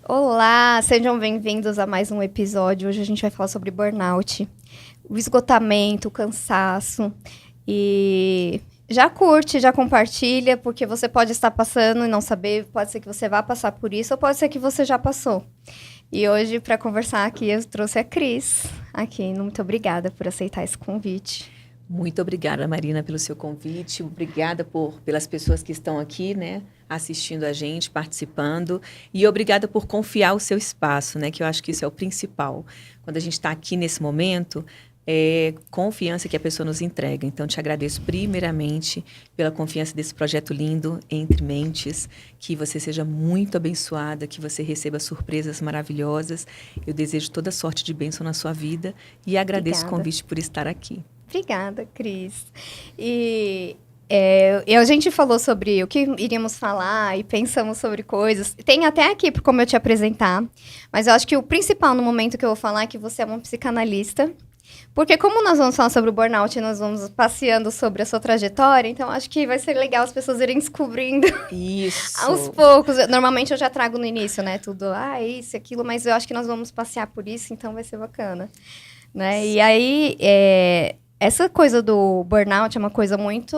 Olá, sejam bem-vindos a mais um episódio. Hoje a gente vai falar sobre burnout, o esgotamento, o cansaço. E já curte, já compartilha, porque você pode estar passando e não saber, pode ser que você vá passar por isso, ou pode ser que você já passou. E hoje, para conversar aqui, eu trouxe a Cris aqui. Muito obrigada por aceitar esse convite. Muito obrigada, Marina, pelo seu convite. Obrigada pelas pessoas que estão aqui, né, assistindo a gente, participando. E obrigada por confiar o seu espaço, né, que eu acho que isso é o principal. Quando a gente está aqui nesse momento, é confiança que a pessoa nos entrega. Então, te agradeço primeiramente pela confiança desse projeto lindo, Entre Mentes. Que você seja muito abençoada, que você receba surpresas maravilhosas. Eu desejo toda sorte de bênção na sua vida e agradeço o Obrigada. convite por estar aqui. Obrigada, Cris. E a gente falou sobre o que iríamos falar e pensamos sobre coisas. Tem até aqui como eu te apresentar, mas eu acho que o principal no momento que eu vou falar é que você é uma psicanalista. Porque como nós vamos falar sobre o burnout e nós vamos passeando sobre a sua trajetória, então acho que vai ser legal as pessoas irem descobrindo aos Isso. poucos. Normalmente eu já trago no início, né? Tudo, isso, aquilo, mas eu acho que nós vamos passear por isso, então vai ser bacana. Né? E aí, essa coisa do burnout é uma coisa muito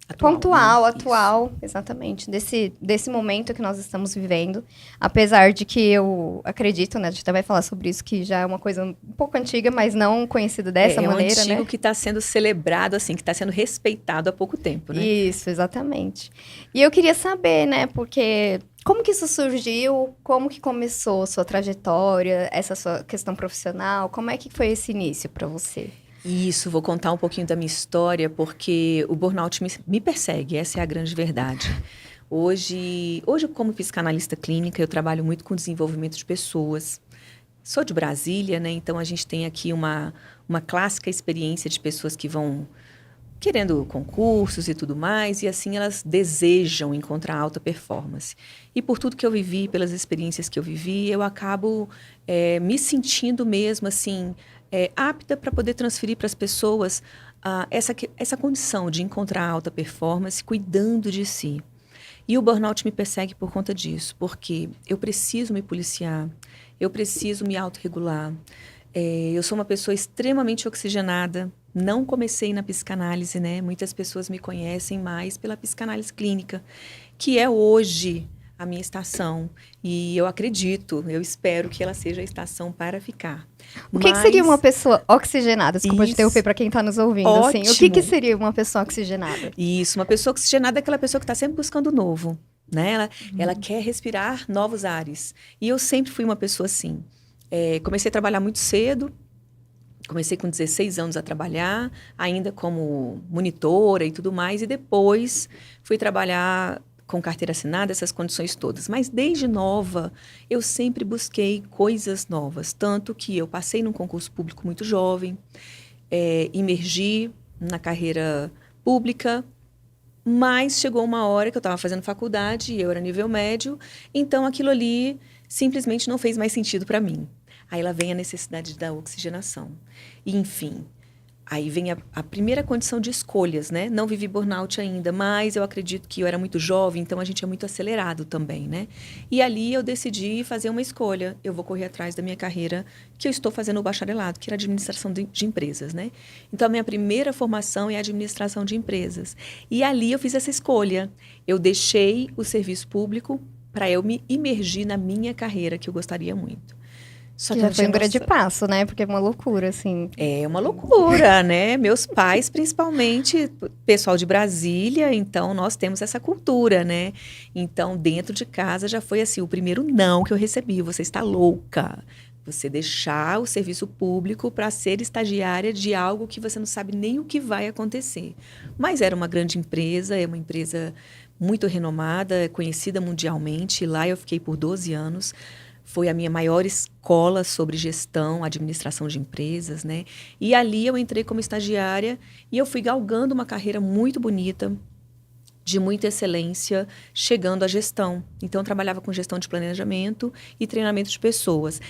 Atual, né? pontual, Isso. atual, exatamente, desse momento que nós estamos vivendo. Apesar de que eu acredito, né, a gente até vai falar sobre isso, que já é uma coisa um pouco antiga, mas não conhecida dessa É um maneira, né? antigo que está sendo celebrado, assim, que está sendo respeitado há pouco tempo, né? Isso, exatamente. E eu queria saber, né, porque como que isso surgiu, como que começou a sua trajetória, essa sua questão profissional, como é que foi esse início para você? Isso, vou contar um pouquinho da minha história, porque o burnout me persegue, essa é a grande verdade. Hoje, como psicanalista clínica, eu trabalho muito com desenvolvimento de pessoas. Sou de Brasília, né? Então a gente tem aqui uma clássica experiência de pessoas que vão querendo concursos e tudo mais, e assim elas desejam encontrar alta performance. E por tudo que eu vivi, pelas experiências que eu vivi, eu acabo me sentindo mesmo assim apta para poder transferir para as pessoas essa condição de encontrar alta performance cuidando de si. E o burnout me persegue por conta disso, porque eu preciso me policiar, eu preciso me autorregular. Eu sou uma pessoa extremamente oxigenada. Não comecei na psicanálise, né? Muitas pessoas me conhecem mais pela psicanálise clínica, que é hoje a minha estação. E eu acredito, eu espero que ela seja a estação para ficar. O que seria uma Mas pessoa oxigenada? Desculpa te interromper isso, para quem está nos ouvindo, assim. O que ótimo. seria uma pessoa oxigenada? Isso, uma pessoa oxigenada é aquela pessoa que está sempre buscando o novo, né? Ela quer respirar novos ares. E eu sempre fui uma pessoa assim. Comecei a trabalhar muito cedo, comecei com 16 anos a trabalhar, ainda como monitora e tudo mais, e depois fui trabalhar com carteira assinada, essas condições todas. Mas desde nova, eu sempre busquei coisas novas, tanto que eu passei num concurso público muito jovem, imergi na carreira pública, mas chegou uma hora que eu estava fazendo faculdade e eu era nível médio, então aquilo ali simplesmente não fez mais sentido para mim. Aí lá vem a necessidade da oxigenação. E, enfim, aí vem a primeira condição de escolhas, né? Não vivi burnout ainda, mas eu acredito que eu era muito jovem, então a gente é muito acelerado também, né? E ali eu decidi fazer uma escolha. Eu vou correr atrás da minha carreira, que eu estou fazendo o bacharelado, que era administração de empresas, né? Então a minha primeira formação é administração de empresas. E ali eu fiz essa escolha. Eu deixei o serviço público para eu me imergir na minha carreira, que eu gostaria muito. Só Que que eu já não foi tinha um grande noção. passo, né? Porque é uma loucura, assim. É uma loucura, né? Meus pais, principalmente, pessoal de Brasília, então nós temos essa cultura, né? Então, dentro de casa já foi assim, o primeiro não que eu recebi. Você está louca. Você deixar o serviço público para ser estagiária de algo que você não sabe nem o que vai acontecer. Mas era uma grande empresa, é uma empresa muito renomada, conhecida mundialmente. Lá eu fiquei por 12 anos. Foi a minha maior escola sobre gestão, administração de empresas, né? E ali eu entrei como estagiária e eu fui galgando uma carreira muito bonita, de muita excelência, chegando à gestão. Então, eu trabalhava com gestão de planejamento e treinamento de pessoas.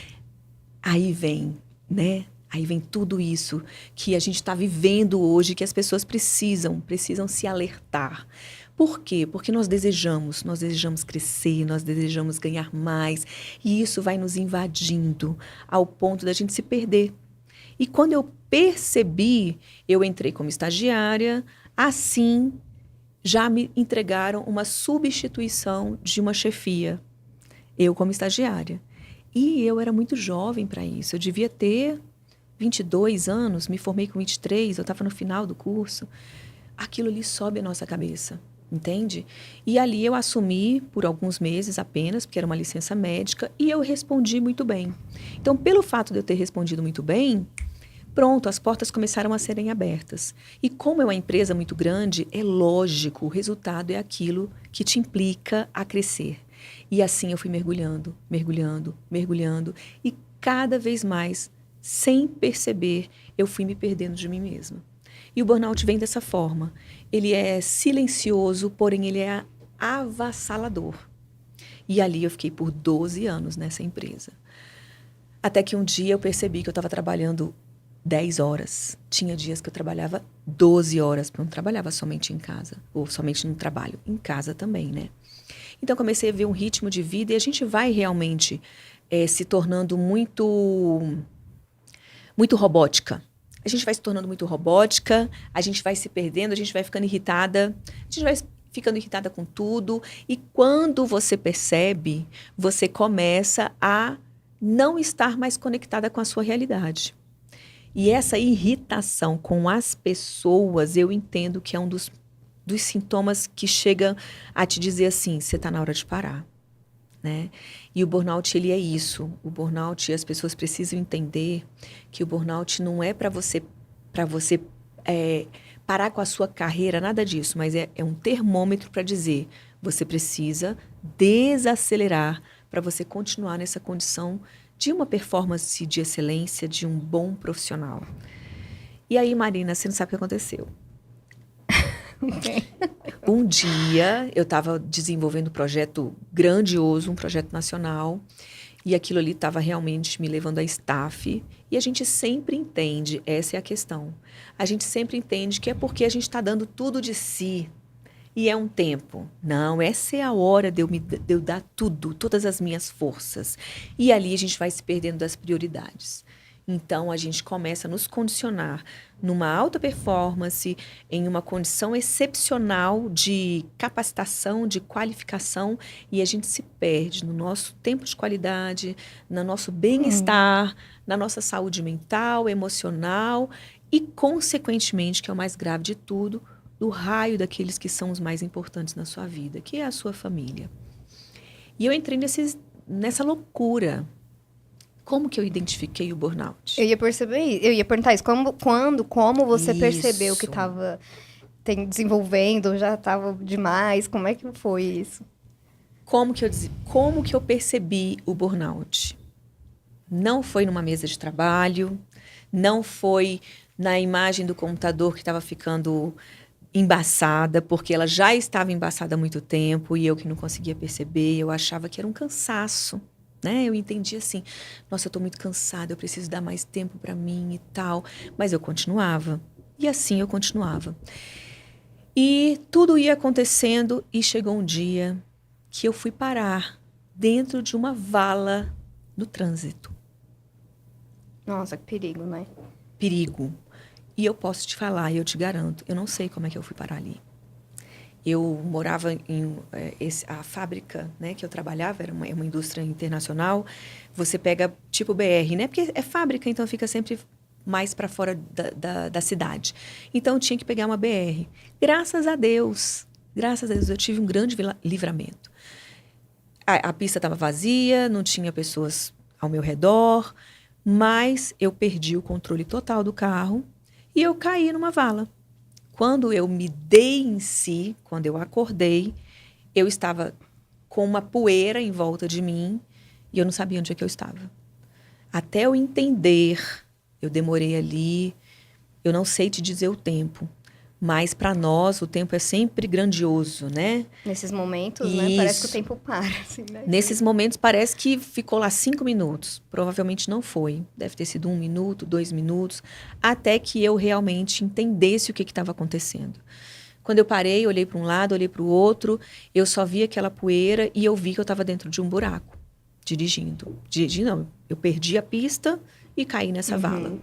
Aí vem, né? Aí vem tudo isso que a gente está vivendo hoje, que as pessoas precisam se alertar. Por quê? Porque nós desejamos crescer, nós desejamos ganhar mais, e isso vai nos invadindo ao ponto da gente se perder. E quando eu percebi, eu entrei como estagiária, assim já me entregaram uma substituição de uma chefia, eu como estagiária. E eu era muito jovem para isso, eu devia ter 22 anos, me formei com 23, eu estava no final do curso. Aquilo ali sobe a nossa cabeça, entende? E ali eu assumi por alguns meses apenas, porque era uma licença médica, e eu respondi muito bem. Então, pelo fato de eu ter respondido muito bem, pronto, as portas começaram a serem abertas. E como é uma empresa muito grande, é lógico, o resultado é aquilo que te implica a crescer. E assim eu fui mergulhando, mergulhando, mergulhando, e cada vez mais, sem perceber, eu fui me perdendo de mim mesma. E o burnout vem dessa forma. Ele é silencioso, porém ele é avassalador. E ali eu fiquei por 12 anos nessa empresa. Até que um dia eu percebi que eu estava trabalhando 10 horas. Tinha dias que eu trabalhava 12 horas, porque eu não trabalhava somente em casa, ou somente no trabalho, em casa também, né? Então comecei a ver um ritmo de vida e a gente vai realmente se tornando muito robótica. A gente vai se tornando muito robótica, a gente vai se perdendo, a gente vai ficando irritada, a gente vai ficando irritada com tudo. E quando você percebe, você começa a não estar mais conectada com a sua realidade. E essa irritação com as pessoas, eu entendo que é um dos sintomas que chega a te dizer assim, você está na hora de parar. Né? E o burnout, ele é isso. O burnout, as pessoas precisam entender que o burnout não é para você parar com a sua carreira, nada disso, mas é um termômetro para dizer, você precisa desacelerar para você continuar nessa condição de uma performance de excelência, de um bom profissional. E aí, Marina, você não sabe o que aconteceu. Um dia, eu estava desenvolvendo um projeto grandioso, um projeto nacional, e aquilo ali estava realmente me levando a staff. E a gente sempre entende, essa é a questão, a gente sempre entende que é porque a gente está dando tudo de si, e é um tempo. Não, essa é a hora de eu dar tudo, todas as minhas forças. E ali a gente vai se perdendo das prioridades. Então, a gente começa a nos condicionar numa alta performance, em uma condição excepcional de capacitação, de qualificação, e a gente se perde no nosso tempo de qualidade, no nosso bem-estar, na nossa saúde mental, emocional e, consequentemente, que é o mais grave de tudo, do raio daqueles que são os mais importantes na sua vida, que é a sua família. E eu entrei nessa loucura. Como que eu identifiquei o burnout? Eu ia perguntar isso. Como você percebeu que estava desenvolvendo, já estava demais? Como é que foi isso? Como que eu percebi o burnout? Não foi numa mesa de trabalho, não foi na imagem do computador que estava ficando embaçada, porque ela já estava embaçada há muito tempo e eu que não conseguia perceber, eu achava que era um cansaço. Né? Eu entendi assim, nossa, eu estou muito cansada, eu preciso dar mais tempo para mim e tal. Mas eu continuava. E assim eu continuava. E tudo ia acontecendo e chegou um dia que eu fui parar dentro de uma vala no trânsito. Nossa, que perigo, né? Perigo. E eu posso te falar, e eu te garanto, eu não sei como é que eu fui parar ali. Eu morava a fábrica, né, que eu trabalhava, era uma indústria internacional. Você pega tipo BR, né? Porque é fábrica, então fica sempre mais para fora da cidade. Então, eu tinha que pegar uma BR. Graças a Deus, eu tive um grande livramento. A pista estava vazia, não tinha pessoas ao meu redor, mas eu perdi o controle total do carro e eu caí numa vala. Quando eu me dei em si, quando eu acordei, eu estava com uma poeira em volta de mim e eu não sabia onde é que eu estava. Até eu entender, eu demorei ali, eu não sei te dizer o tempo, mas para nós o tempo é sempre grandioso, né? Nesses momentos, né? Parece que o tempo para. Assim, né? Nesses momentos parece que ficou lá 5 minutos. Provavelmente não foi. Deve ter sido 1 minuto, 2 minutos, até que eu realmente entendesse o que estava acontecendo. Quando eu parei, olhei para um lado, olhei para o outro, eu só vi aquela poeira e eu vi que eu estava dentro de um buraco, dirigindo. Não, eu perdi a pista e caí nessa vala.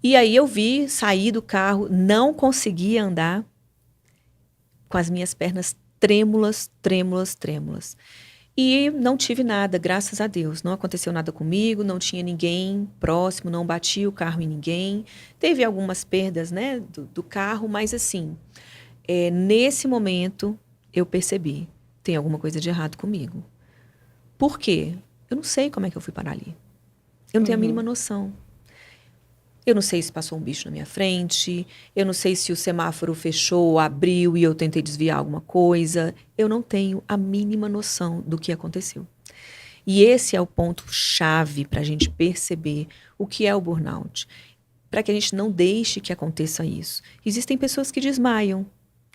E aí eu vi, saí do carro, não conseguia andar com as minhas pernas trêmulas, trêmulas, trêmulas. E não tive nada, graças a Deus. Não aconteceu nada comigo, não tinha ninguém próximo, não bati o carro em ninguém. Teve algumas perdas, né, do carro, mas assim, nesse momento eu percebi, tem alguma coisa de errado comigo. Por quê? Eu não sei como é que eu fui parar ali. Eu não tenho a mínima noção. Eu não sei se passou um bicho na minha frente, eu não sei se o semáforo fechou, abriu e eu tentei desviar alguma coisa. Eu não tenho a mínima noção do que aconteceu. E esse é o ponto-chave para a gente perceber o que é o burnout. Para que a gente não deixe que aconteça isso. Existem pessoas que desmaiam,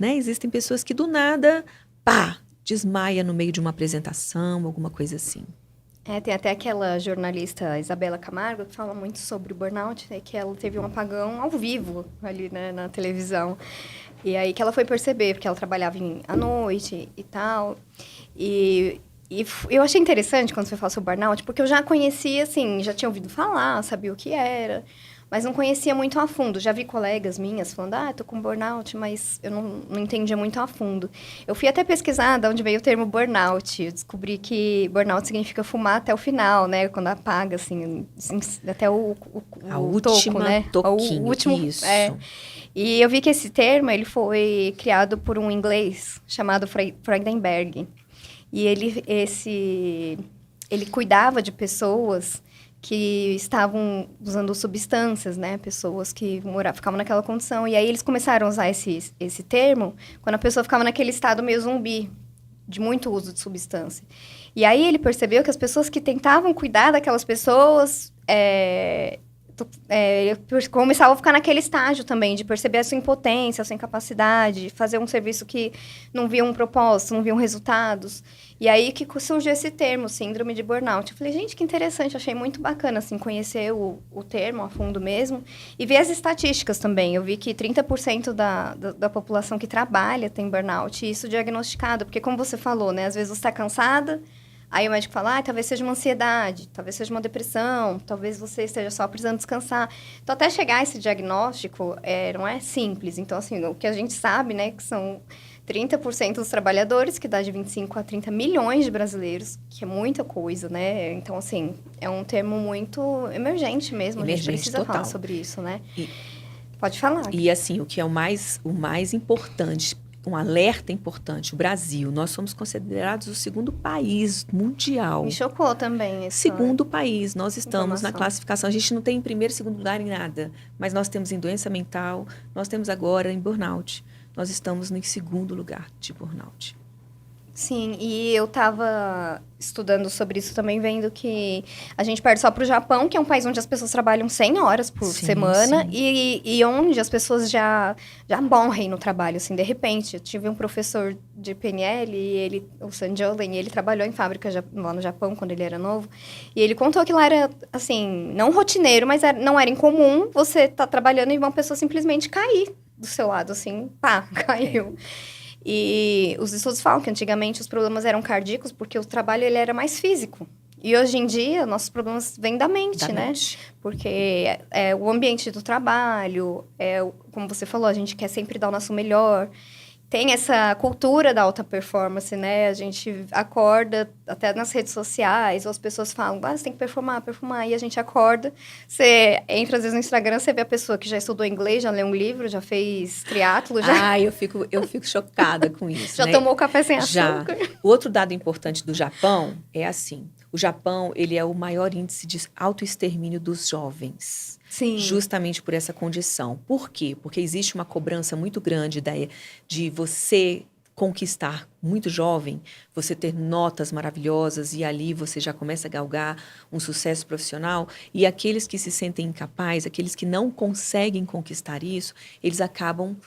né? Existem pessoas que do nada, pá, desmaia no meio de uma apresentação, alguma coisa assim. Tem até aquela jornalista Isabela Camargo que fala muito sobre o burnout, né, que ela teve um apagão ao vivo ali, né, na televisão. E aí que ela foi perceber, porque ela trabalhava à noite e tal. E eu achei interessante quando você falou sobre burnout, porque eu já conhecia, assim, já tinha ouvido falar, sabia o que era, mas não conhecia muito a fundo. Já vi colegas minhas falando, tô com burnout, mas eu não entendia muito a fundo. Eu fui até pesquisar de onde veio o termo burnout. Eu descobri que burnout significa fumar até o final, né? Quando apaga, assim até o toco, né? Toquinho, o último, isso. E eu vi que esse termo, ele foi criado por um inglês chamado Freudenberg. E ele cuidava de pessoas que estavam usando substâncias, né? Pessoas que ficavam naquela condição. E aí eles começaram a usar esse termo quando a pessoa ficava naquele estado meio zumbi, de muito uso de substância. E aí ele percebeu que as pessoas que tentavam cuidar daquelas pessoas começavam a ficar naquele estágio também, de perceber a sua impotência, a sua incapacidade, de fazer um serviço que não via um propósito, não viam resultados. E aí que surgiu esse termo, síndrome de burnout. Eu falei, gente, que interessante, achei muito bacana, assim, conhecer o termo a fundo mesmo. E ver as estatísticas também. Eu vi que 30% da população que trabalha tem burnout, e isso diagnosticado. Porque, como você falou, né, às vezes você está cansada, aí o médico fala, talvez seja uma ansiedade, talvez seja uma depressão, talvez você esteja só precisando descansar. Então, até chegar a esse diagnóstico, não é simples. Então, assim, o que a gente sabe, né, que são 30% dos trabalhadores, que dá de 25 a 30 milhões de brasileiros, que é muita coisa, né? Então, assim, é um termo muito emergente mesmo. Emergente, a gente precisa falar sobre isso, né? Pode falar. E, assim, o que é o mais importante, um alerta importante, o Brasil, nós somos considerados o segundo país mundial. Me chocou também essa segundo país, nós estamos informação. na classificação. A gente não tem em primeiro e segundo lugar em nada, mas nós temos em doença mental, nós temos agora em burnout. Nós estamos em segundo lugar de burnout. Sim, e eu estava estudando sobre isso também, vendo que a gente perde só para o Japão, que é um país onde as pessoas trabalham 100 horas por semana, sim. E onde as pessoas já morrem no trabalho, assim, de repente. Eu tive um professor de PNL, o Sanjolen, ele trabalhou em fábrica lá no Japão, quando ele era novo, e ele contou que lá era, assim, não rotineiro, mas não era incomum você estar trabalhando e uma pessoa simplesmente cair do seu lado, assim, pá, caiu. E os estudos falam que antigamente os problemas eram cardíacos porque o trabalho ele era mais físico. E hoje em dia, nossos problemas vêm da mente, né? Porque o ambiente do trabalho, como você falou, a gente quer sempre dar o nosso melhor. Tem essa cultura da alta performance, né? A gente acorda, até nas redes sociais, ou as pessoas falam, você tem que performar, e a gente acorda. Você entra, às vezes, no Instagram, você vê a pessoa que já estudou inglês, já leu um livro, já fez triatlo, já... Eu fico chocada com isso, já tomou café sem açúcar. O outro dado importante do Japão é assim, o Japão, ele é o maior índice de autoextermínio dos jovens. Sim. Justamente por essa condição. Por quê? Porque existe uma cobrança muito grande de você conquistar muito jovem, você ter notas maravilhosas e ali você já começa a galgar um sucesso profissional. E aqueles que se sentem incapazes, aqueles que não conseguem conquistar isso, eles acabam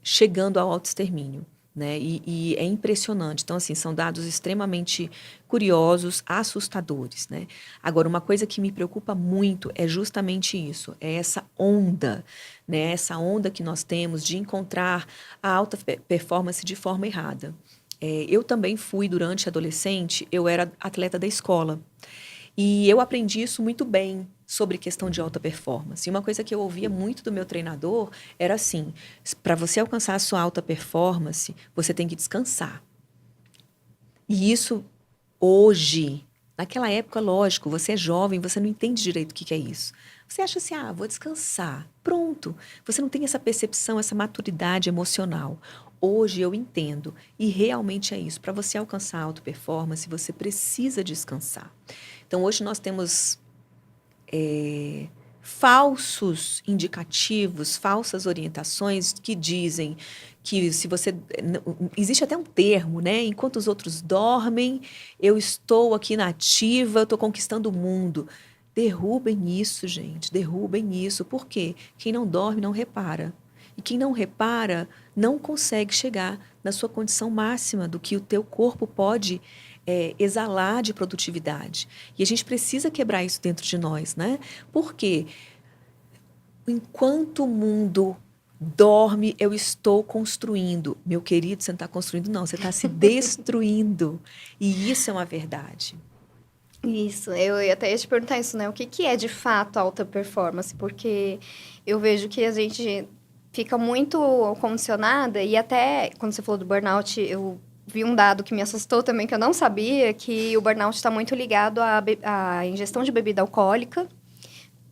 chegando ao autoextermínio. né? E é impressionante. Então, assim, são dados extremamente curiosos, assustadores, né? Agora, uma coisa que me preocupa muito é justamente isso, é essa onda, né? Essa onda que nós temos de encontrar a alta performance de forma errada. Eu também fui, durante a adolescente, eu era atleta da escola. E eu aprendi isso muito bem sobre questão de alta performance. E uma coisa que eu ouvia muito do meu treinador era assim: para você alcançar a sua alta performance, você tem que descansar. E isso hoje, naquela época, lógico, você é jovem, você não entende direito o que é isso. Você acha assim, vou descansar. Pronto. Você não tem essa percepção, essa maturidade emocional. Hoje eu entendo. E realmente é isso. Para você alcançar a alta performance, você precisa descansar. Então, hoje nós temos falsos indicativos, falsas orientações que dizem que se você... Existe até um termo, né? Enquanto os outros dormem, eu estou aqui na ativa, eu estou conquistando o mundo. Derrubem isso, gente, derrubem isso. Por quê? Quem não dorme não repara. E quem não repara não consegue chegar na sua condição máxima do que o teu corpo pode exalar de produtividade. E a gente precisa quebrar isso dentro de nós, né? Porque enquanto o mundo dorme, eu estou construindo. Meu querido, você não está construindo, não. Você está se destruindo. E isso é uma verdade. Isso, eu ia até te perguntar isso, né? O que é de fato alta performance? Porque eu vejo que a gente fica muito condicionada e até quando você falou do burnout, eu vi um dado que me assustou também, que eu não sabia, que o burnout está muito ligado à ingestão de bebida alcoólica,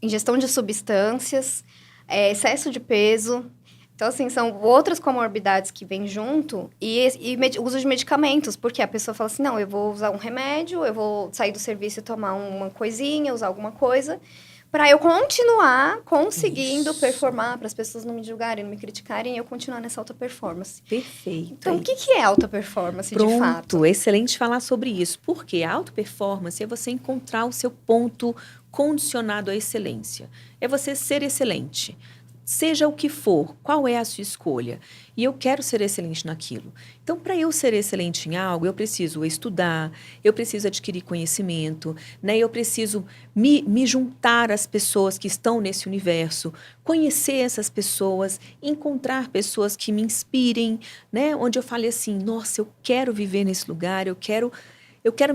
ingestão de substâncias, excesso de peso. Então, assim, são outras comorbidades que vêm junto e uso de medicamentos, porque a pessoa fala assim, não, eu vou usar um remédio, eu vou sair do serviço e tomar uma coisinha, usar alguma coisa, para eu continuar conseguindo performar, para as pessoas não me julgarem, não me criticarem, e eu continuar nessa alta performance. Perfeito. Então, o que é alta performance, de fato? Pronto, excelente falar sobre isso. Porque a alta performance é você encontrar o seu ponto condicionado à excelência. É você ser excelente. Seja o que for, qual é a sua escolha? E eu quero ser excelente naquilo. Então, para eu ser excelente em algo, eu preciso estudar, eu preciso adquirir conhecimento, né? Eu preciso me juntar às pessoas que estão nesse universo, conhecer essas pessoas, encontrar pessoas que me inspirem, né? Onde eu fale assim, nossa, eu quero viver nesse lugar, eu quero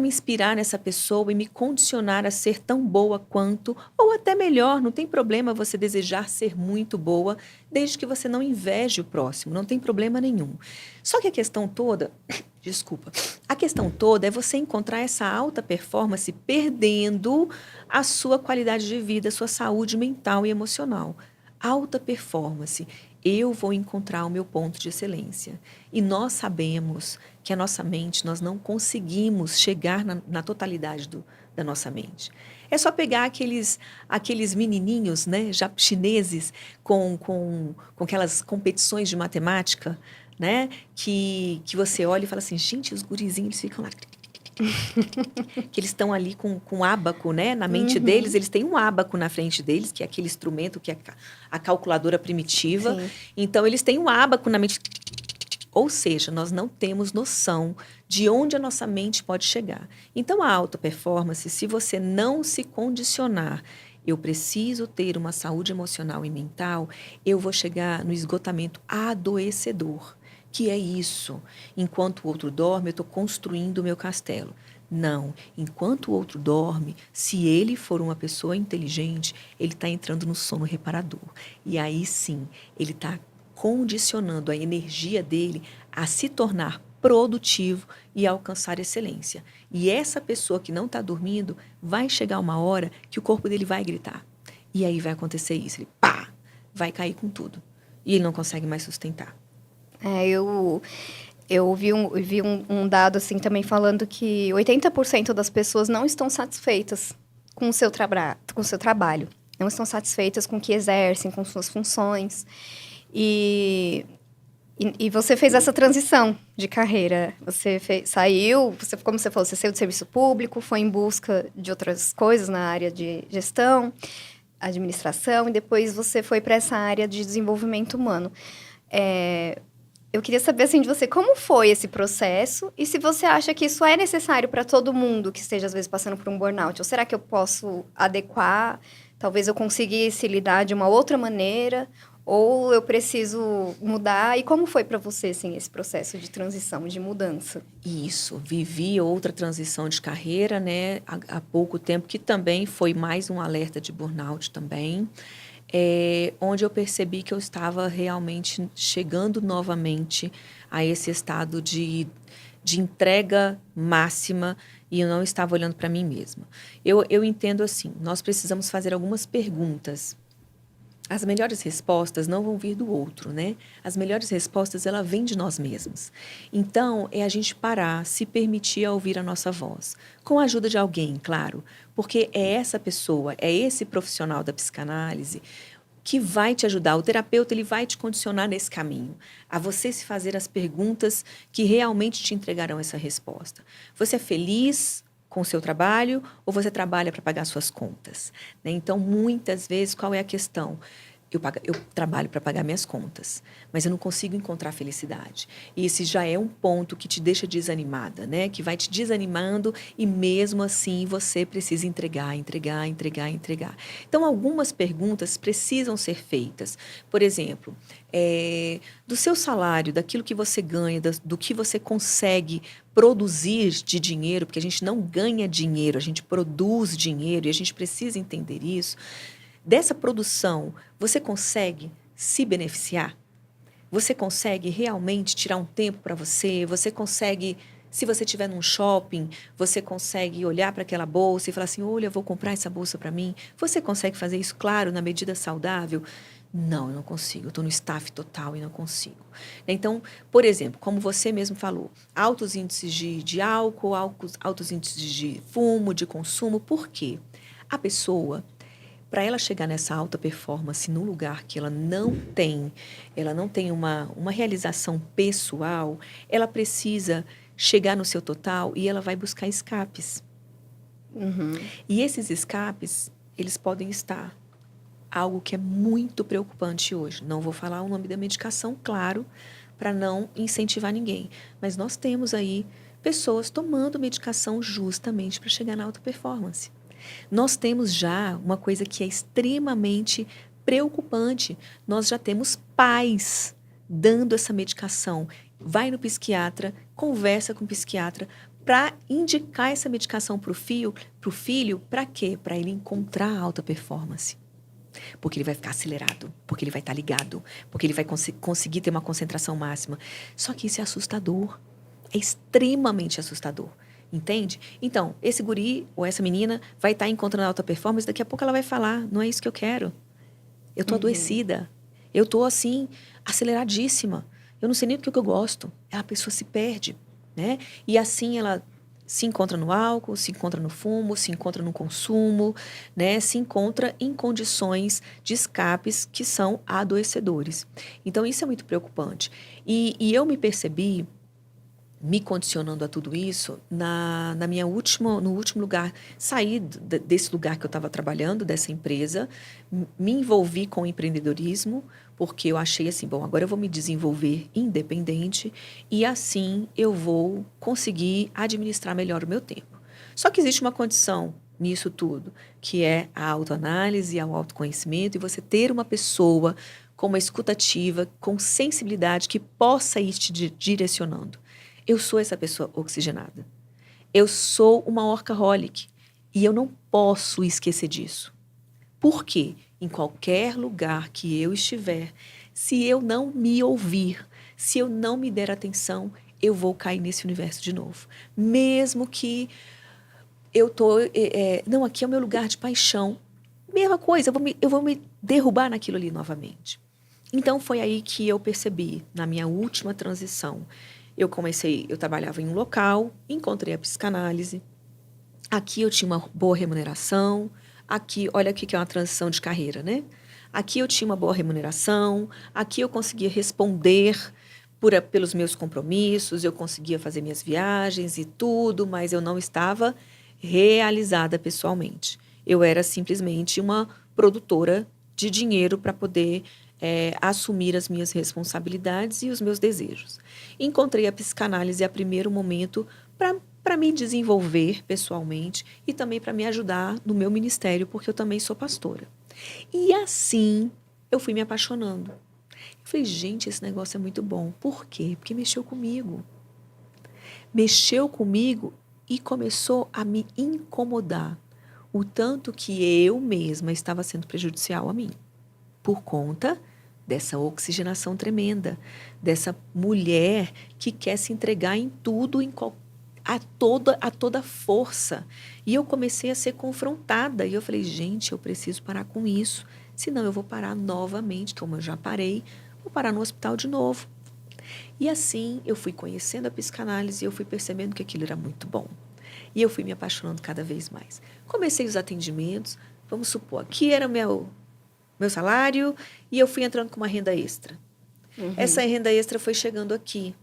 me inspirar nessa pessoa e me condicionar a ser tão boa quanto, ou até melhor, não tem problema você desejar ser muito boa, desde que você não inveje o próximo, não tem problema nenhum. Só que a questão toda, desculpa, a questão toda é você encontrar essa alta performance perdendo a sua qualidade de vida, a sua saúde mental e emocional. Alta performance. Eu vou encontrar o meu ponto de excelência. E nós sabemos que a nossa mente, nós não conseguimos chegar na totalidade da nossa mente. É só pegar aqueles menininhos, né, já chineses, com aquelas competições de matemática, né, que você olha e fala assim, gente, os gurizinhos, eles ficam lá... que eles estão ali com ábaco, né? Na mente deles, eles têm um ábaco na frente deles, que é aquele instrumento que é a calculadora primitiva. Sim. Então, eles têm um ábaco na mente. Ou seja, nós não temos noção de onde a nossa mente pode chegar. Então, a alta performance, se você não se condicionar, eu preciso ter uma saúde emocional e mental, eu vou chegar no esgotamento adoecedor. Que é isso. Enquanto o outro dorme, eu estou construindo o meu castelo. Não. Enquanto o outro dorme, se ele for uma pessoa inteligente, ele está entrando no sono reparador. E aí sim, ele está condicionando a energia dele a se tornar produtivo e alcançar excelência. E essa pessoa que não está dormindo, vai chegar uma hora que o corpo dele vai gritar. E aí vai acontecer isso. Ele, pá, vai cair com tudo. E ele não consegue mais sustentar. Eu vi um dado assim também falando que 80% das pessoas não estão satisfeitas com o seu trabalho. Não estão satisfeitas com o que exercem, com suas funções. E você fez essa transição de carreira. Você saiu, como você falou, você saiu do serviço público, foi em busca de outras coisas na área de gestão, administração, e depois você foi para essa área de desenvolvimento humano. Eu queria saber, assim, de você, como foi esse processo e se você acha que isso é necessário para todo mundo que esteja, às vezes, passando por um burnout. Ou será que eu posso adequar? Talvez eu conseguisse lidar de uma outra maneira? Ou eu preciso mudar? E como foi para você, assim, esse processo de transição, de mudança? Isso, vivi outra transição de carreira, né, há pouco tempo, que também foi mais um alerta de burnout também, onde eu percebi que eu estava realmente chegando novamente a esse estado de entrega máxima e eu não estava olhando para mim mesma. Eu entendo assim, nós precisamos fazer algumas perguntas. As melhores respostas não vão vir do outro, né? As melhores respostas, ela vem de nós mesmos. Então, é a gente parar, se permitir a ouvir a nossa voz. Com a ajuda de alguém, claro. Porque é essa pessoa, é esse profissional da psicanálise que vai te ajudar. O terapeuta, ele vai te condicionar nesse caminho. A você se fazer as perguntas que realmente te entregarão essa resposta. Você é feliz com o seu trabalho ou você trabalha para pagar suas contas? Né? Então, muitas vezes, qual é a questão? Eu trabalho para pagar minhas contas, mas eu não consigo encontrar felicidade. E esse já é um ponto que te deixa desanimada, né? Que vai te desanimando e mesmo assim você precisa entregar. Então, algumas perguntas precisam ser feitas. Por exemplo, do seu salário, daquilo que você ganha, do que você consegue produzir de dinheiro, porque a gente não ganha dinheiro, a gente produz dinheiro e a gente precisa entender isso. Dessa produção, você consegue se beneficiar? Você consegue realmente tirar um tempo para você? Você consegue, se você estiver num shopping, você consegue olhar para aquela bolsa e falar assim, olha, eu vou comprar essa bolsa para mim? Você consegue fazer isso, claro, na medida saudável? Não, eu não consigo. Eu estou no staff total e não consigo. Então, por exemplo, como você mesmo falou, altos índices de álcool, altos índices de fumo, de consumo. Por quê? A pessoa, para ela chegar nessa alta performance num lugar que ela não tem uma realização pessoal, ela precisa chegar no seu total e ela vai buscar escapes. Uhum. E esses escapes, eles podem estar algo que é muito preocupante hoje. Não vou falar o nome da medicação, claro, para não incentivar ninguém. Mas nós temos aí pessoas tomando medicação justamente para chegar na alta performance. Nós temos já uma coisa que é extremamente preocupante. Nós já temos pais dando essa medicação. Vai no psiquiatra, conversa com o psiquiatra para indicar essa medicação para o filho, para quê? Para ele encontrar a alta performance. Porque ele vai ficar acelerado, porque ele vai estar ligado, porque ele vai conseguir ter uma concentração máxima. Só que isso é assustador. É extremamente assustador. Entende? Então, esse guri ou essa menina vai estar encontrando alta performance, daqui a pouco ela vai falar, não é isso que eu quero. Eu estou adoecida. Eu estou, assim, aceleradíssima. Eu não sei nem do que eu gosto. A pessoa se perde, né? E assim ela se encontra no álcool, se encontra no fumo, se encontra no consumo, né? Se encontra em condições de escapes que são adoecedores. Então, isso é muito preocupante. E eu me percebi me condicionando a tudo isso, no último lugar, saí desse lugar que eu estava trabalhando, dessa empresa, me envolvi com o empreendedorismo, porque eu achei assim, bom, agora eu vou me desenvolver independente e assim eu vou conseguir administrar melhor o meu tempo. Só que existe uma condição nisso tudo, que é a autoanálise, o autoconhecimento e você ter uma pessoa com uma escutativa, com sensibilidade que possa ir te direcionando. Eu sou essa pessoa oxigenada. Eu sou uma workaholic. E eu não posso esquecer disso. Por quê? Em qualquer lugar que eu estiver, se eu não me ouvir, se eu não me der atenção, eu vou cair nesse universo de novo. Mesmo que eu tô... não, aqui é o meu lugar de paixão. Mesma coisa, eu vou me derrubar naquilo ali novamente. Então, foi aí que eu percebi, na minha última transição, eu trabalhava em um local, encontrei a psicanálise. Aqui eu tinha uma boa remuneração. Aqui, olha aqui que é uma transição de carreira, né? Aqui eu tinha uma boa remuneração. Aqui eu conseguia responder pelos meus compromissos. Eu conseguia fazer minhas viagens e tudo, mas eu não estava realizada pessoalmente. Eu era simplesmente uma produtora de dinheiro para poder assumir as minhas responsabilidades e os meus desejos. Encontrei a psicanálise a primeiro momento para me desenvolver pessoalmente e também para me ajudar no meu ministério, porque eu também sou pastora. E assim eu fui me apaixonando. Eu falei, gente, esse negócio é muito bom. Por quê? Porque mexeu comigo. Mexeu comigo e começou a me incomodar. O tanto que eu mesma estava sendo prejudicial a mim. Por conta dessa oxigenação tremenda. Dessa mulher que quer se entregar em tudo, a toda força. E eu comecei a ser confrontada. E eu falei, gente, eu preciso parar com isso. Senão eu vou parar novamente, como eu já parei, vou parar no hospital de novo. E assim eu fui conhecendo a psicanálise e eu fui percebendo que aquilo era muito bom. E eu fui me apaixonando cada vez mais. Comecei os atendimentos, vamos supor, aqui era meu salário e eu fui entrando com uma renda extra. Uhum. Essa renda extra foi chegando aqui.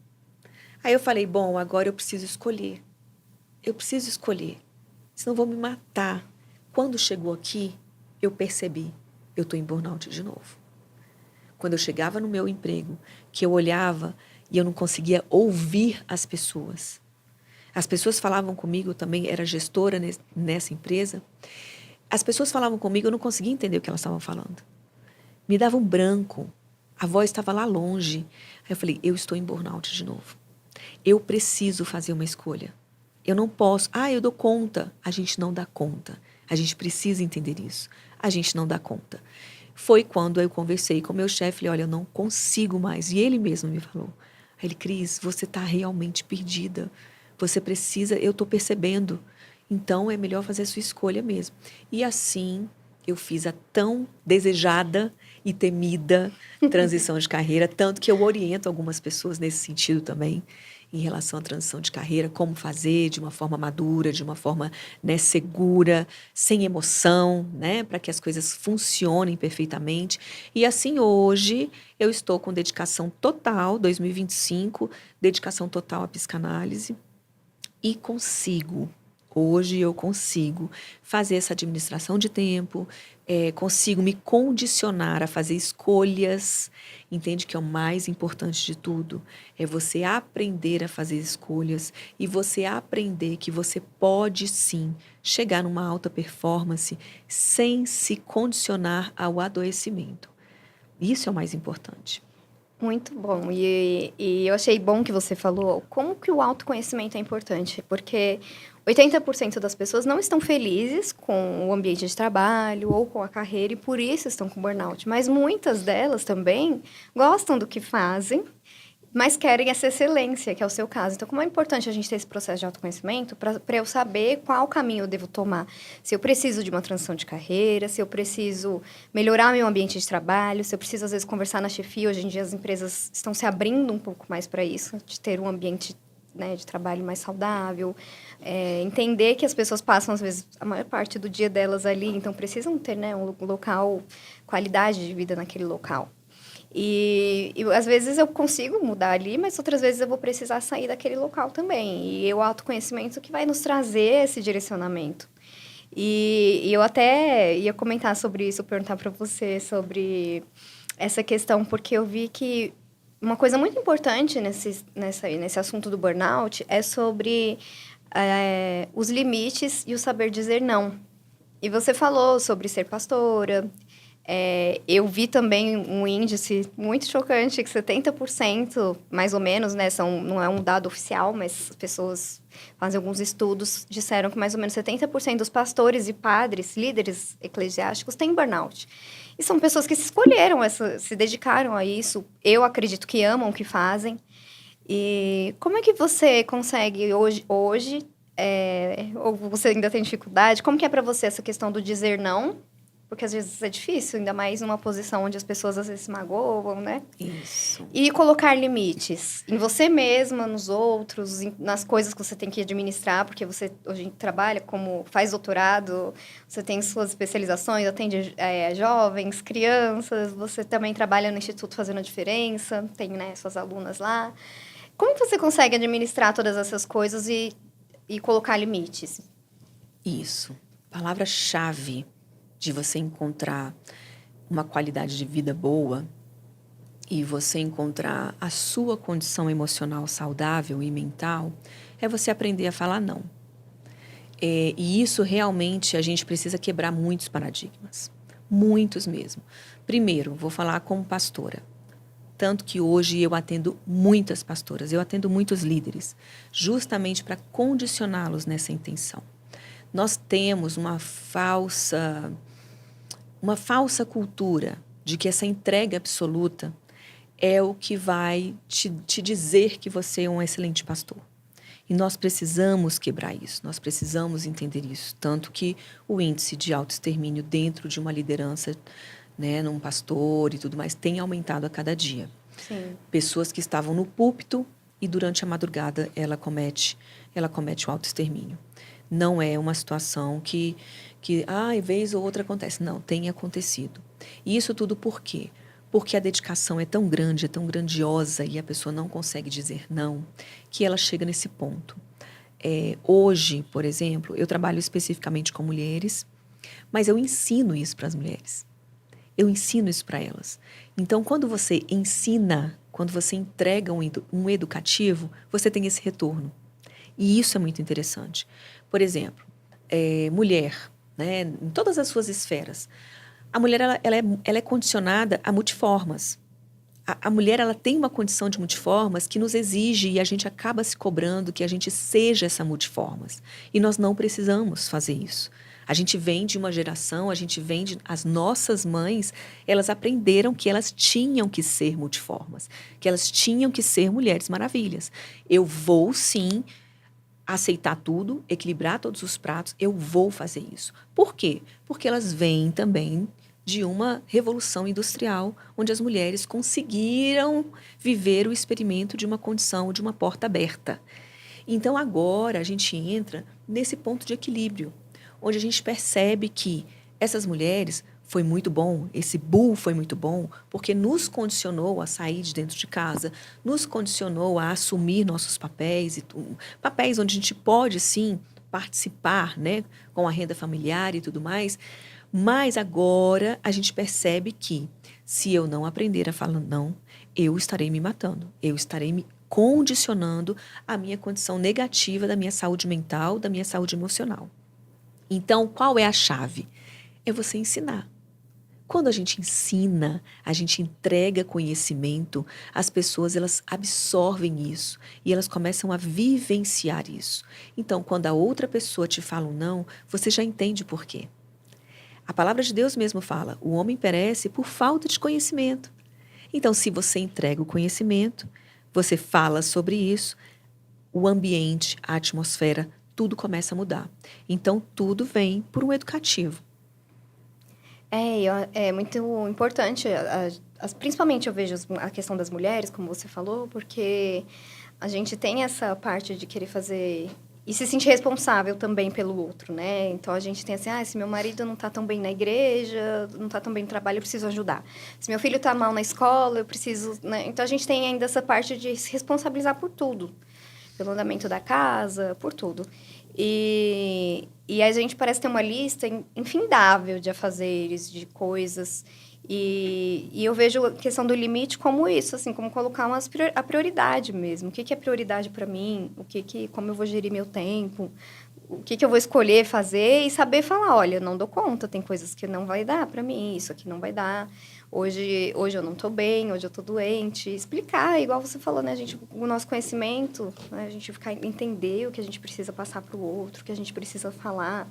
Aí eu falei, bom, agora eu preciso escolher. Eu preciso escolher, senão vou me matar. Quando chegou aqui, eu percebi, eu estou em burnout de novo. Quando eu chegava no meu emprego, que eu olhava e eu não conseguia ouvir as pessoas. As pessoas falavam comigo, eu também era gestora nessa empresa. As pessoas falavam comigo, eu não conseguia entender o que elas estavam falando. Me dava um branco, a voz estava lá longe. Aí eu falei, eu estou em burnout de novo. Eu preciso fazer uma escolha. Eu não posso, eu dou conta. A gente não dá conta. A gente precisa entender isso. A gente não dá conta. Foi quando eu conversei com o meu chefe, falei, olha, eu não consigo mais. E ele mesmo me falou. Aí ele, Cris, você está realmente perdida. Você precisa, eu estou percebendo. Então, é melhor fazer a sua escolha mesmo. E assim, eu fiz a tão desejada e temida transição de carreira, tanto que eu oriento algumas pessoas nesse sentido também, em relação à transição de carreira, como fazer de uma forma madura, de uma forma, né, segura, sem emoção, né, para que as coisas funcionem perfeitamente. E assim, hoje, eu estou com dedicação total, 2025, dedicação total à psicanálise, e consigo. Hoje eu consigo fazer essa administração de tempo, consigo me condicionar a fazer escolhas. Entende que é o mais importante de tudo? É você aprender a fazer escolhas e você aprender que você pode sim chegar numa alta performance sem se condicionar ao adoecimento. Isso é o mais importante. Muito bom. E eu achei bom que você falou como que o autoconhecimento é importante, porque 80% das pessoas não estão felizes com o ambiente de trabalho ou com a carreira e por isso estão com burnout. Mas muitas delas também gostam do que fazem, mas querem essa excelência, que é o seu caso. Então, como é importante a gente ter esse processo de autoconhecimento para eu saber qual caminho eu devo tomar. Se eu preciso de uma transição de carreira, se eu preciso melhorar meu ambiente de trabalho, se eu preciso, às vezes, conversar na chefia. Hoje em dia, as empresas estão se abrindo um pouco mais para isso, de ter um ambiente, né, de trabalho mais saudável. Entender que as pessoas passam, às vezes, a maior parte do dia delas ali, então precisam ter, né, um local, qualidade de vida naquele local. E às vezes eu consigo mudar ali, mas outras vezes eu vou precisar sair daquele local também. E o autoconhecimento que vai nos trazer esse direcionamento. E eu até ia comentar sobre isso, perguntar para você sobre essa questão, porque eu vi que uma coisa muito importante nesse assunto do burnout é sobre os limites e o saber dizer não. E você falou sobre ser pastora. Eu vi também um índice muito chocante, que 70%, mais ou menos, né, não é um dado oficial, mas as pessoas fazem alguns estudos, disseram que mais ou menos 70% dos pastores e padres, líderes eclesiásticos, têm burnout. E são pessoas que se escolheram, se dedicaram a isso. Eu acredito que amam o que fazem. E como é que você consegue hoje ou você ainda tem dificuldade? Como que é para você essa questão do dizer não? Porque às vezes é difícil, ainda mais numa posição onde as pessoas às vezes se magoam, né? Isso. E colocar limites em você mesma, nos outros, nas coisas que você tem que administrar, porque você hoje trabalha faz doutorado, você tem suas especializações, atende jovens, crianças, você também trabalha no Instituto Fazendo a Diferença, tem, né, suas alunas lá. Como que você consegue administrar todas essas coisas e colocar limites? Isso. Palavra-chave de você encontrar uma qualidade de vida boa e você encontrar a sua condição emocional saudável e mental, é você aprender a falar não. E isso realmente a gente precisa quebrar muitos paradigmas. Muitos mesmo. Primeiro, vou falar como pastora. Tanto que hoje eu atendo muitas pastoras, eu atendo muitos líderes, justamente para condicioná-los nessa intenção. Nós temos uma falsa cultura de que essa entrega absoluta é o que vai te dizer que você é um excelente pastor. E nós precisamos quebrar isso, nós precisamos entender isso. Tanto que o índice de autoextermínio dentro de uma liderança, né, num pastor e tudo mais, tem aumentado a cada dia. Sim. Pessoas que estavam no púlpito e durante a madrugada ela comete o autoextermínio. Não é uma situação que vez ou outra acontece. Não, tem acontecido. E isso tudo por quê? Porque a dedicação é tão grande, é tão grandiosa e a pessoa não consegue dizer não, que ela chega nesse ponto. Hoje, por exemplo, eu trabalho especificamente com mulheres, mas eu ensino isso para as mulheres. Eu ensino isso para elas. Então, quando você ensina, quando você entrega um educativo, você tem esse retorno. E isso é muito interessante. Por exemplo, mulher, né, em todas as suas esferas, a mulher ela é condicionada a multiformas. A mulher ela tem uma condição de multiformas que nos exige e a gente acaba se cobrando que a gente seja essa multiformas. E nós não precisamos fazer isso. A gente vem de uma geração, as nossas mães, elas aprenderam que elas tinham que ser multiformas, que elas tinham que ser mulheres maravilhas. Eu vou sim aceitar tudo, equilibrar todos os pratos, eu vou fazer isso. Por quê? Porque elas vêm também de uma revolução industrial, onde as mulheres conseguiram viver o experimento de uma condição, de uma porta aberta. Então, agora, a gente entra nesse ponto de equilíbrio, onde a gente percebe que essas mulheres, foi muito bom, esse bull foi muito bom, porque nos condicionou a sair de dentro de casa, nos condicionou a assumir nossos papéis, papéis onde a gente pode, sim, participar, né, com a renda familiar e tudo mais, mas agora a gente percebe que, se eu não aprender a falar não, eu estarei me matando, eu estarei me condicionando a minha condição negativa da minha saúde mental, da minha saúde emocional. Então, qual é a chave? É você ensinar. Quando a gente ensina, a gente entrega conhecimento, as pessoas elas absorvem isso e elas começam a vivenciar isso. Então, quando a outra pessoa te fala um não, você já entende por quê. A palavra de Deus mesmo fala, o homem perece por falta de conhecimento. Então, se você entrega o conhecimento, você fala sobre isso, o ambiente, a atmosfera, tudo começa a mudar. Então, tudo vem por um educativo. É muito importante, principalmente eu vejo a questão das mulheres, como você falou, porque a gente tem essa parte de querer fazer e se sentir responsável também pelo outro, né? Então, a gente tem assim, se meu marido não tá tão bem na igreja, não tá tão bem no trabalho, eu preciso ajudar. Se meu filho tá mal na escola, eu preciso, né? Então, a gente tem ainda essa parte de se responsabilizar por tudo. Pelo andamento da casa, por tudo. E a gente parece ter uma lista infindável de afazeres, de coisas. E eu vejo a questão do limite como isso, assim, como colocar a prioridade mesmo. O que é prioridade para mim? Como eu vou gerir meu tempo? O que eu vou escolher fazer? E saber falar, olha, não dou conta, tem coisas que não vai dar para mim, isso aqui não vai dar. Hoje eu não estou bem, hoje eu estou doente. Explicar, igual você falou, né? O nosso conhecimento, né? A gente entender o que a gente precisa passar para o outro, o que a gente precisa falar.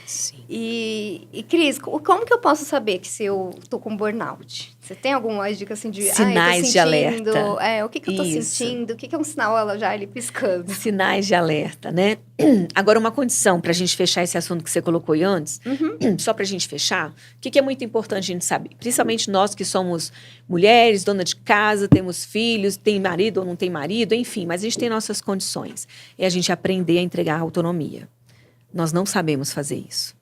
Sim. E Cris, como que eu posso saber que se eu tô com burnout? Você tem alguma dica assim de... Sinais de alerta. O que eu tô sentindo? O que é um sinal ela já ali piscando? Sinais de alerta, né? Agora, uma condição para a gente fechar esse assunto que você colocou aí antes, só para a gente fechar, o que é muito importante a gente saber? Principalmente nós que somos mulheres, dona de casa, temos filhos, tem marido ou não tem marido, enfim, mas a gente tem nossas condições. É a gente aprender a entregar autonomia. Nós não sabemos fazer isso.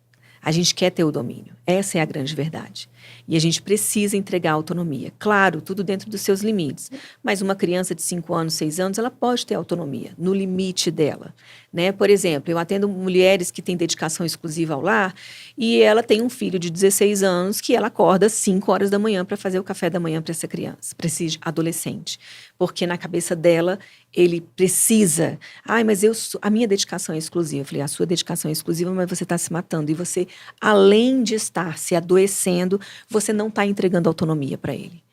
A gente quer ter o domínio. Essa é a grande verdade. E a gente precisa entregar autonomia. Claro, tudo dentro dos seus limites. Mas uma criança de 5 anos, 6 anos, ela pode ter autonomia, no limite dela. Né? Por exemplo, eu atendo mulheres que têm dedicação exclusiva ao lar e ela tem um filho de 16 anos que ela acorda às 5 horas da manhã para fazer o café da manhã para essa criança, para esse adolescente. Porque na cabeça dela, ele precisa. Mas a minha dedicação é exclusiva. Eu falei, a sua dedicação é exclusiva, mas você está se matando. E você, além de estar se adoecendo, você não está entregando autonomia para ele.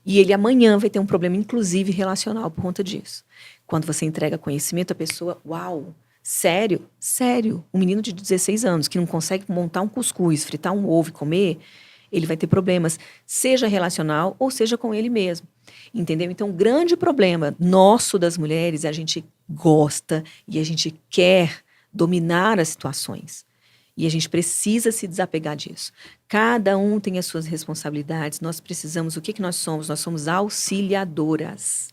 E ele amanhã vai ter um problema, inclusive, relacional por conta disso. Quando você entrega conhecimento, a pessoa, uau, sério? Sério. Um menino de 16 anos que não consegue montar um cuscuz, fritar um ovo e comer, ele vai ter problemas, seja relacional ou seja com ele mesmo. Entendeu? Então, o grande problema nosso das mulheres, a gente gosta e a gente quer dominar as situações. E a gente precisa se desapegar disso. Cada um tem as suas responsabilidades. Nós precisamos, o que nós somos? Nós somos auxiliadoras.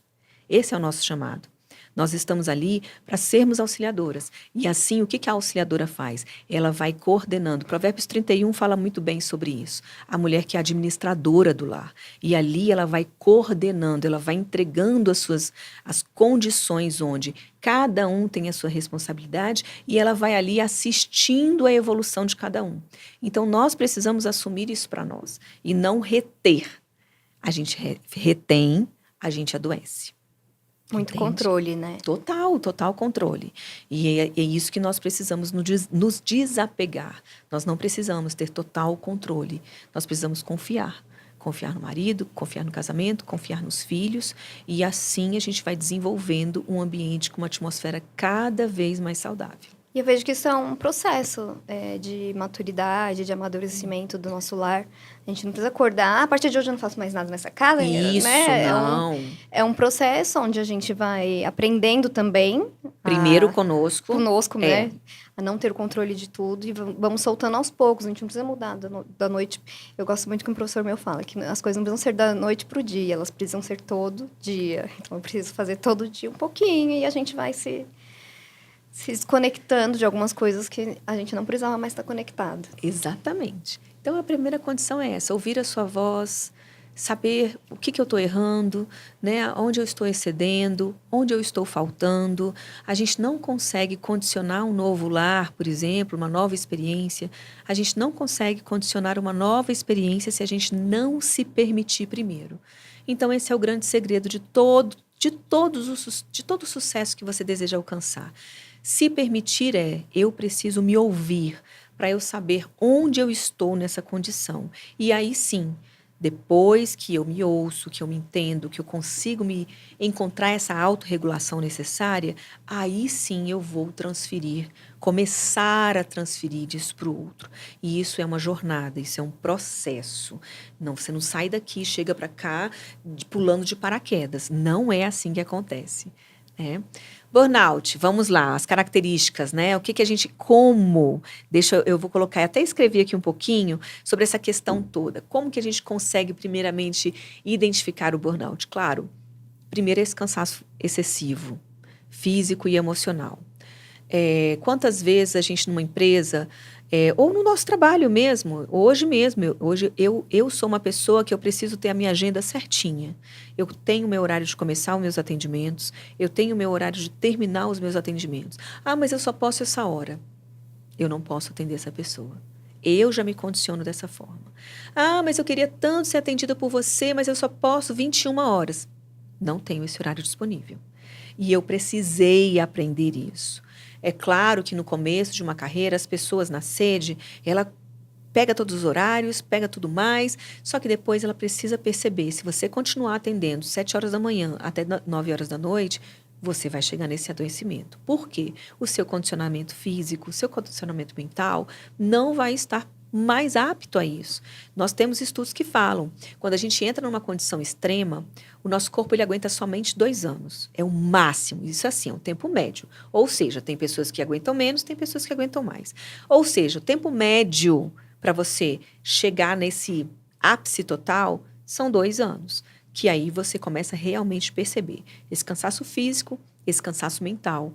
Esse é o nosso chamado. Nós estamos ali para sermos auxiliadoras. E assim, o que a auxiliadora faz? Ela vai coordenando. Provérbios 31 fala muito bem sobre isso. A mulher que é administradora do lar. E ali ela vai coordenando, ela vai entregando as condições onde cada um tem a sua responsabilidade e ela vai ali assistindo a evolução de cada um. Então, nós precisamos assumir isso para nós e não reter. A gente retém, a gente adoece. Muito Entende? controle, né? Total controle. E é isso que nós precisamos nos desapegar. Nós não precisamos ter total controle. Nós precisamos confiar. Confiar no marido, confiar no casamento, confiar nos filhos. E assim a gente vai desenvolvendo um ambiente com uma atmosfera cada vez mais saudável. E eu vejo que isso é um processo de maturidade, de amadurecimento do nosso lar. A gente não precisa acordar, a partir de hoje eu não faço mais nada nessa casa. Isso, né? não. É um processo onde a gente vai aprendendo também. Primeiro conosco. Conosco, né? A não ter o controle de tudo. E vamos soltando aos poucos. A gente não precisa mudar da noite. Eu gosto muito que um professor meu fala, que as coisas não precisam ser da noite pro dia. Elas precisam ser todo dia. Então, eu preciso fazer todo dia um pouquinho. E a gente vai se desconectando de algumas coisas que a gente não precisava mais estar conectado. Exatamente. Então, a primeira condição é essa, ouvir a sua voz, saber o que eu estou errando, né? Onde eu estou excedendo, onde eu estou faltando. A gente não consegue condicionar um novo lar, por exemplo, uma nova experiência. A gente não consegue condicionar uma nova experiência se a gente não se permitir primeiro. Então, esse é o grande segredo de todo o sucesso que você deseja alcançar. Se permitir eu preciso me ouvir para eu saber onde eu estou nessa condição. E aí sim, depois que eu me ouço, que eu me entendo, que eu consigo me encontrar essa autorregulação necessária, aí sim eu vou começar a transferir disso para o outro. E isso é uma jornada, isso é um processo. Não, você não sai daqui, chega para cá, pulando de paraquedas. Não é assim que acontece. Burnout, vamos lá, as características, né? O que a gente, eu vou colocar, até escrevi aqui um pouquinho sobre essa questão toda. Como que a gente consegue, primeiramente, identificar o burnout? Claro, primeiro esse cansaço excessivo, físico e emocional. Quantas vezes a gente numa empresa, ou no nosso trabalho mesmo, hoje eu sou uma pessoa que eu preciso ter a minha agenda certinha. Eu tenho o meu horário de começar os meus atendimentos, eu tenho o meu horário de terminar os meus atendimentos. Mas eu só posso essa hora. Eu não posso atender essa pessoa. Eu já me condiciono dessa forma. Mas eu queria tanto ser atendida por você, mas eu só posso 21 horas. Não tenho esse horário disponível. E eu precisei aprender isso. É claro que no começo de uma carreira, as pessoas na sede, ela pega todos os horários, pega tudo mais, só que depois ela precisa perceber, se você continuar atendendo 7 horas da manhã até 9 horas da noite, você vai chegar nesse adoecimento. Por quê? O seu condicionamento físico, o seu condicionamento mental não vai estar mais apto a isso. Nós temos estudos que falam, quando a gente entra numa condição extrema, o nosso corpo ele aguenta somente 2 anos. É o máximo. Isso assim, é um tempo médio. Ou seja, tem pessoas que aguentam menos, tem pessoas que aguentam mais. Ou seja, o tempo médio para você chegar nesse ápice total são 2 anos. Que aí você começa a realmente perceber esse cansaço físico, esse cansaço mental.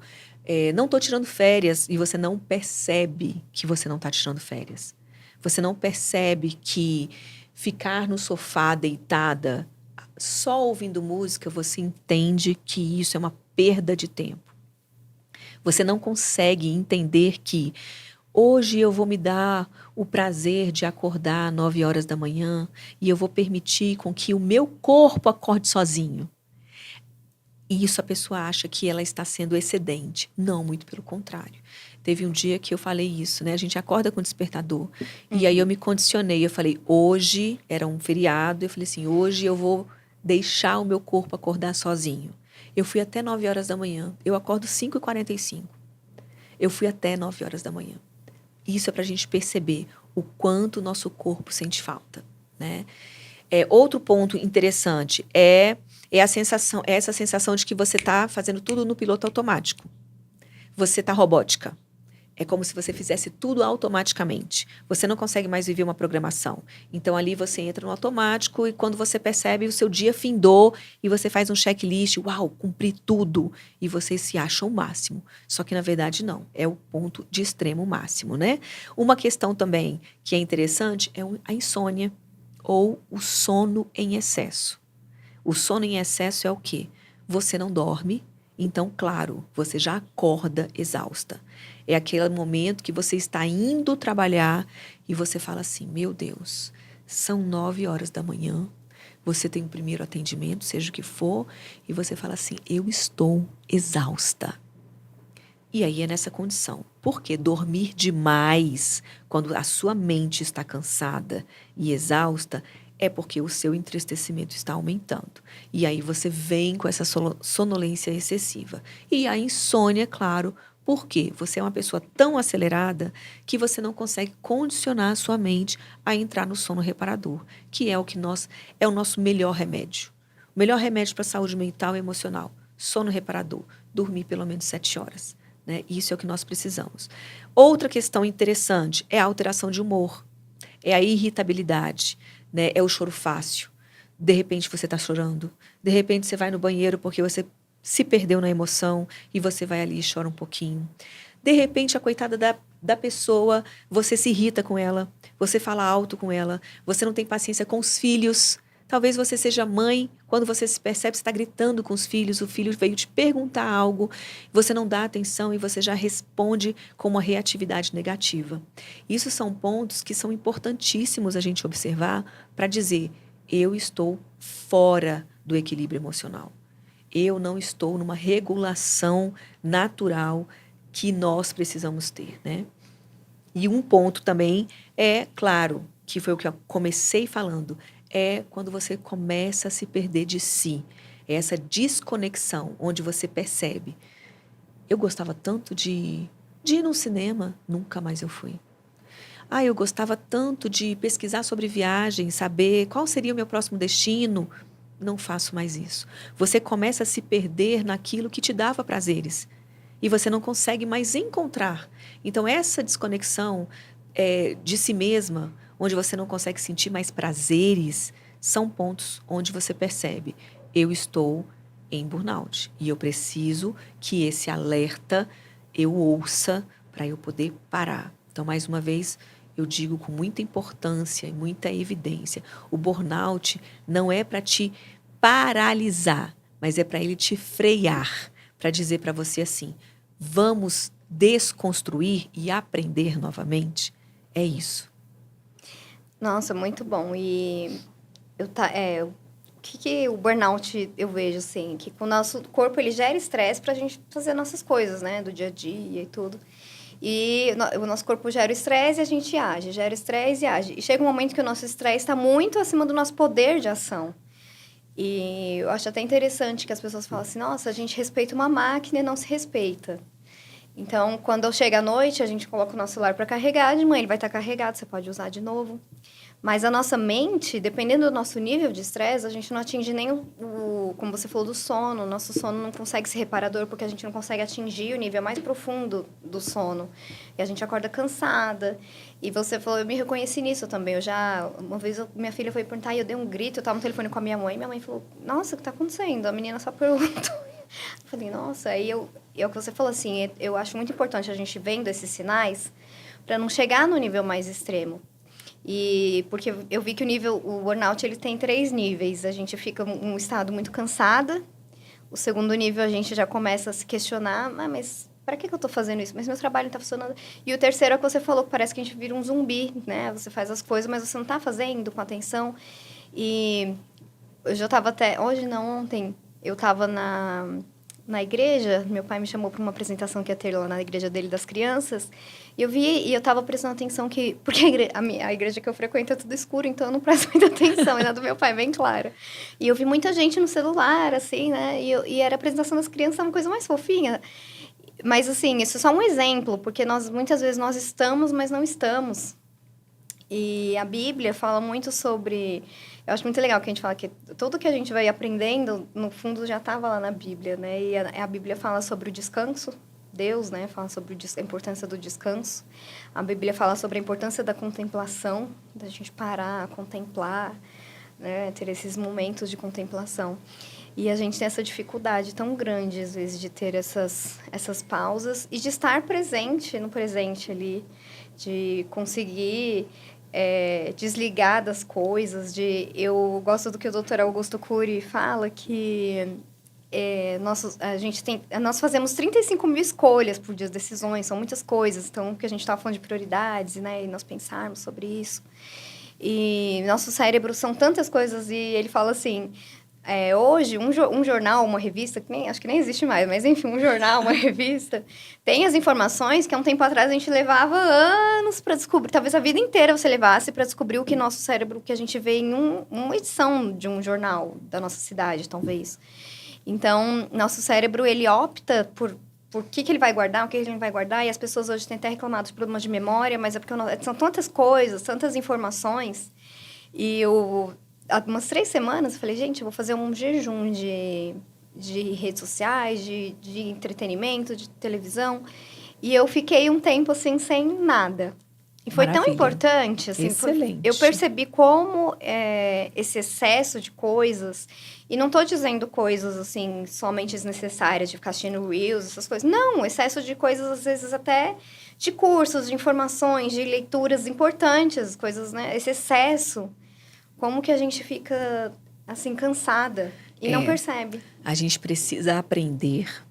Não estou tirando férias e você não percebe que você não está tirando férias. Você não percebe que ficar no sofá deitada, só ouvindo música, você entende que isso é uma perda de tempo. Você não consegue entender que hoje eu vou me dar o prazer de acordar às 9 horas da manhã e eu vou permitir com que o meu corpo acorde sozinho. E isso a pessoa acha que ela está sendo excedente. Não, muito pelo contrário. Teve um dia que eu falei isso, né? A gente acorda com o despertador. E aí eu me condicionei. Eu falei, hoje, era um feriado, eu falei assim, hoje eu vou deixar o meu corpo acordar sozinho. Eu fui até 9 horas da manhã. Eu acordo 5h45. Eu fui até 9 horas da manhã. Isso é para a gente perceber o quanto o nosso corpo sente falta, né? Outro ponto interessante é essa sensação de que você está fazendo tudo no piloto automático. Você está robótica. É como se você fizesse tudo automaticamente. Você não consegue mais viver uma programação. Então, ali você entra no automático e quando você percebe, o seu dia findou e você faz um checklist. Uau, cumpri tudo. E você se acha o máximo. Só que, na verdade, não. É o ponto de extremo máximo, né? Uma questão também que é interessante é a insônia ou o sono em excesso. O sono em excesso é o quê? Você não dorme. Então, claro, você já acorda exausta. É aquele momento que você está indo trabalhar e você fala assim, meu Deus, são 9 horas da manhã, você tem o primeiro atendimento, seja o que for, e você fala assim, eu estou exausta. E aí é nessa condição. Porque dormir demais, quando a sua mente está cansada e exausta, é porque o seu entristecimento está aumentando. E aí você vem com essa sonolência excessiva. E a insônia, claro, porque você é uma pessoa tão acelerada que você não consegue condicionar a sua mente a entrar no sono reparador, que é o nosso melhor remédio. O melhor remédio para a saúde mental e emocional, sono reparador, dormir pelo menos 7 horas. Né? Isso é o que nós precisamos. Outra questão interessante é a alteração de humor, é a irritabilidade, né? É o choro fácil. De repente você está chorando, de repente você vai no banheiro porque você se perdeu na emoção e você vai ali e chora um pouquinho. De repente, a coitada da pessoa, você se irrita com ela, você fala alto com ela, você não tem paciência com os filhos. Talvez você seja mãe, quando você se percebe, você está gritando com os filhos, o filho veio te perguntar algo, você não dá atenção e você já responde com uma reatividade negativa. Isso são pontos que são importantíssimos a gente observar para dizer, eu estou fora do equilíbrio emocional. Eu não estou numa regulação natural que nós precisamos ter, né? E um ponto também é, claro, que foi o que eu comecei falando, é quando você começa a se perder de si. É essa desconexão, onde você percebe. Eu gostava tanto de ir num cinema, nunca mais eu fui. Eu gostava tanto de pesquisar sobre viagem, saber qual seria o meu próximo destino. Não faço mais isso. Você começa a se perder naquilo que te dava prazeres. E você não consegue mais encontrar. Então, essa desconexão de si mesma, onde você não consegue sentir mais prazeres, são pontos onde você percebe, eu estou em burnout. E eu preciso que esse alerta eu ouça para eu poder parar. Então, mais uma vez, eu digo com muita importância e muita evidência, o burnout não é para te paralisar, mas é para ele te frear, para dizer para você assim, vamos desconstruir e aprender novamente. É isso. Nossa, muito bom. E o que o burnout eu vejo assim, que o nosso corpo ele gera estresse pra gente fazer nossas coisas, né, do dia a dia e tudo. E o nosso corpo gera estresse e a gente age, gera estresse e age. E chega um momento que o nosso estresse está muito acima do nosso poder de ação. E eu acho até interessante que as pessoas falam assim, nossa, a gente respeita uma máquina e não se respeita. Então, quando chega à noite, a gente coloca o nosso celular para carregar, de manhã ele vai estar carregado, você pode usar de novo. Mas a nossa mente, dependendo do nosso nível de estresse, a gente não atinge nem como você falou, do sono. O nosso sono não consegue ser reparador porque a gente não consegue atingir o nível mais profundo do sono. E a gente acorda cansada. E você falou, eu me reconheci nisso também. Uma vez minha filha foi perguntar e eu dei um grito, eu estava no telefone com a minha mãe falou, nossa, o que está acontecendo? A menina só perguntou. Eu falei, nossa, aí é o que você falou assim, eu acho muito importante a gente vendo esses sinais para não chegar no nível mais extremo. E porque eu vi que o burnout ele tem 3 níveis. A gente fica um estado muito cansada. O segundo nível a gente já começa a se questionar, mas para que eu tô fazendo isso? Mas meu trabalho não tá funcionando. E o terceiro é o que você falou, que parece que a gente vira um zumbi, né? Você faz as coisas, mas você não tá fazendo com atenção. E hoje eu tava até... Hoje não, ontem. Eu tava na igreja. Meu pai me chamou para uma apresentação que ia ter lá na igreja dele das crianças. E eu vi, e eu tava prestando atenção que... Porque a igreja que eu frequento é tudo escuro, então eu não presto muita atenção. E na do meu pai, bem clara. E eu vi muita gente no celular, assim, né? E era a apresentação das crianças, uma coisa mais fofinha. Mas, assim, isso é só um exemplo. Porque muitas vezes nós estamos, mas não estamos. E a Bíblia fala muito sobre... Eu acho muito legal que a gente fala que tudo que a gente vai aprendendo, no fundo, já estava lá na Bíblia, né? E a Bíblia fala sobre o descanso. Deus, né? Fala sobre a importância do descanso. A Bíblia fala sobre a importância da contemplação, da gente parar, contemplar, né? Ter esses momentos de contemplação. E a gente tem essa dificuldade tão grande, às vezes, de ter essas pausas e de estar presente no presente ali, de conseguir... desligar das coisas, eu gosto do que o Dr. Augusto Cury fala, que nós fazemos 35 mil escolhas por dia, decisões, são muitas coisas, então, que a gente estava falando de prioridades, né, e nós pensarmos sobre isso, e nosso cérebro são tantas coisas, e ele fala assim... hoje, um jornal, uma revista, acho que nem existe mais, mas enfim, um jornal, uma revista, tem as informações que há um tempo atrás a gente levava anos para descobrir, talvez a vida inteira você levasse para descobrir o que nosso cérebro, que a gente vê em uma edição de um jornal da nossa cidade, talvez. Então, nosso cérebro, ele opta por que ele vai guardar, o que ele não vai guardar, e as pessoas hoje têm até reclamado de problemas de memória, mas é porque são tantas coisas, tantas informações, e há umas 3 semanas, eu falei, gente, eu vou fazer um jejum de redes sociais, de entretenimento, de televisão. E eu fiquei um tempo, assim, sem nada. E foi tão importante, assim. Excelente. Eu percebi como esse excesso de coisas... E não estou dizendo coisas, assim, somente desnecessárias, de ficar assistindo Reels, essas coisas. Não, excesso de coisas, às vezes, até de cursos, de informações, de leituras importantes, coisas, né? Esse excesso... Como que a gente fica, assim, cansada e não percebe? A gente precisa aprender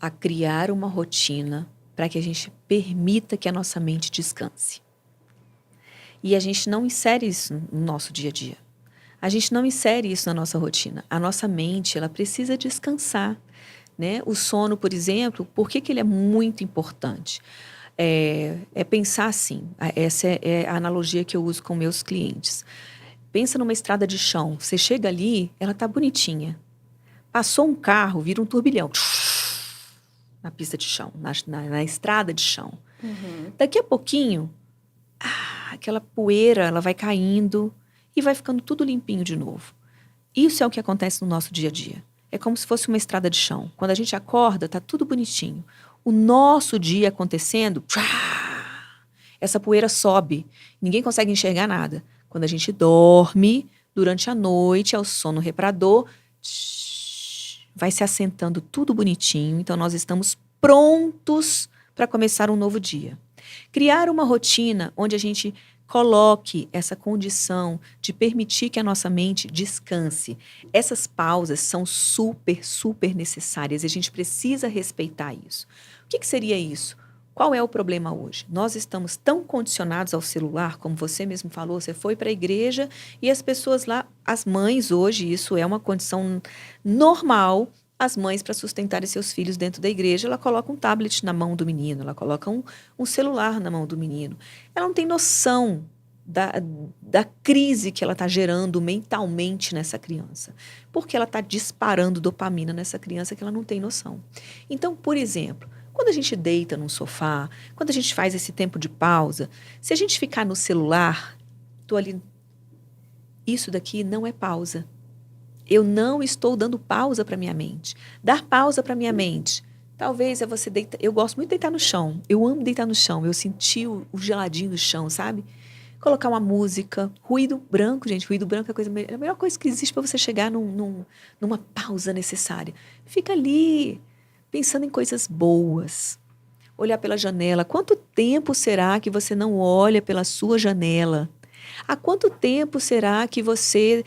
a criar uma rotina para que a gente permita que a nossa mente descanse. E a gente não insere isso no nosso dia a dia. A gente não insere isso na nossa rotina. A nossa mente, ela precisa descansar, né? O sono, por exemplo, por que ele é muito importante? É pensar assim, essa é a analogia que eu uso com meus clientes. Pensa numa estrada de chão. Você chega ali, ela tá bonitinha. Passou um carro, vira um turbilhão. Na pista de chão, na estrada de chão. Uhum. Daqui a pouquinho, aquela poeira, ela vai caindo e vai ficando tudo limpinho de novo. Isso é o que acontece no nosso dia a dia. É como se fosse uma estrada de chão. Quando a gente acorda, tá tudo bonitinho. O nosso dia acontecendo, essa poeira sobe. Ninguém consegue enxergar nada. Quando a gente dorme, durante a noite, é o sono reparador, vai se assentando tudo bonitinho. Então, nós estamos prontos para começar um novo dia. Criar uma rotina onde a gente coloque essa condição de permitir que a nossa mente descanse. Essas pausas são super, super necessárias e a gente precisa respeitar isso. O que seria isso? Qual é o problema hoje? Nós estamos tão condicionados ao celular, como você mesmo falou, você foi para a igreja e as pessoas lá, as mães hoje, isso é uma condição normal, as mães para sustentarem seus filhos dentro da igreja, ela coloca um tablet na mão do menino, ela coloca um celular na mão do menino. Ela não tem noção da crise que ela está gerando mentalmente nessa criança, porque ela está disparando dopamina nessa criança que ela não tem noção. Então, por exemplo, quando a gente deita num sofá, quando a gente faz esse tempo de pausa, se a gente ficar no celular, tô ali, isso daqui não é pausa. Eu não estou dando pausa para minha mente. Dar pausa para minha mente, talvez é você deitar. Eu gosto muito de deitar no chão. Eu amo deitar no chão. Eu senti o geladinho do chão, sabe? Colocar uma música, ruído branco, gente. Ruído branco é a melhor coisa que existe para você chegar numa pausa necessária. Fica ali, pensando em coisas boas. Olhar pela janela. Quanto tempo será que você não olha pela sua janela? Há quanto tempo será que você,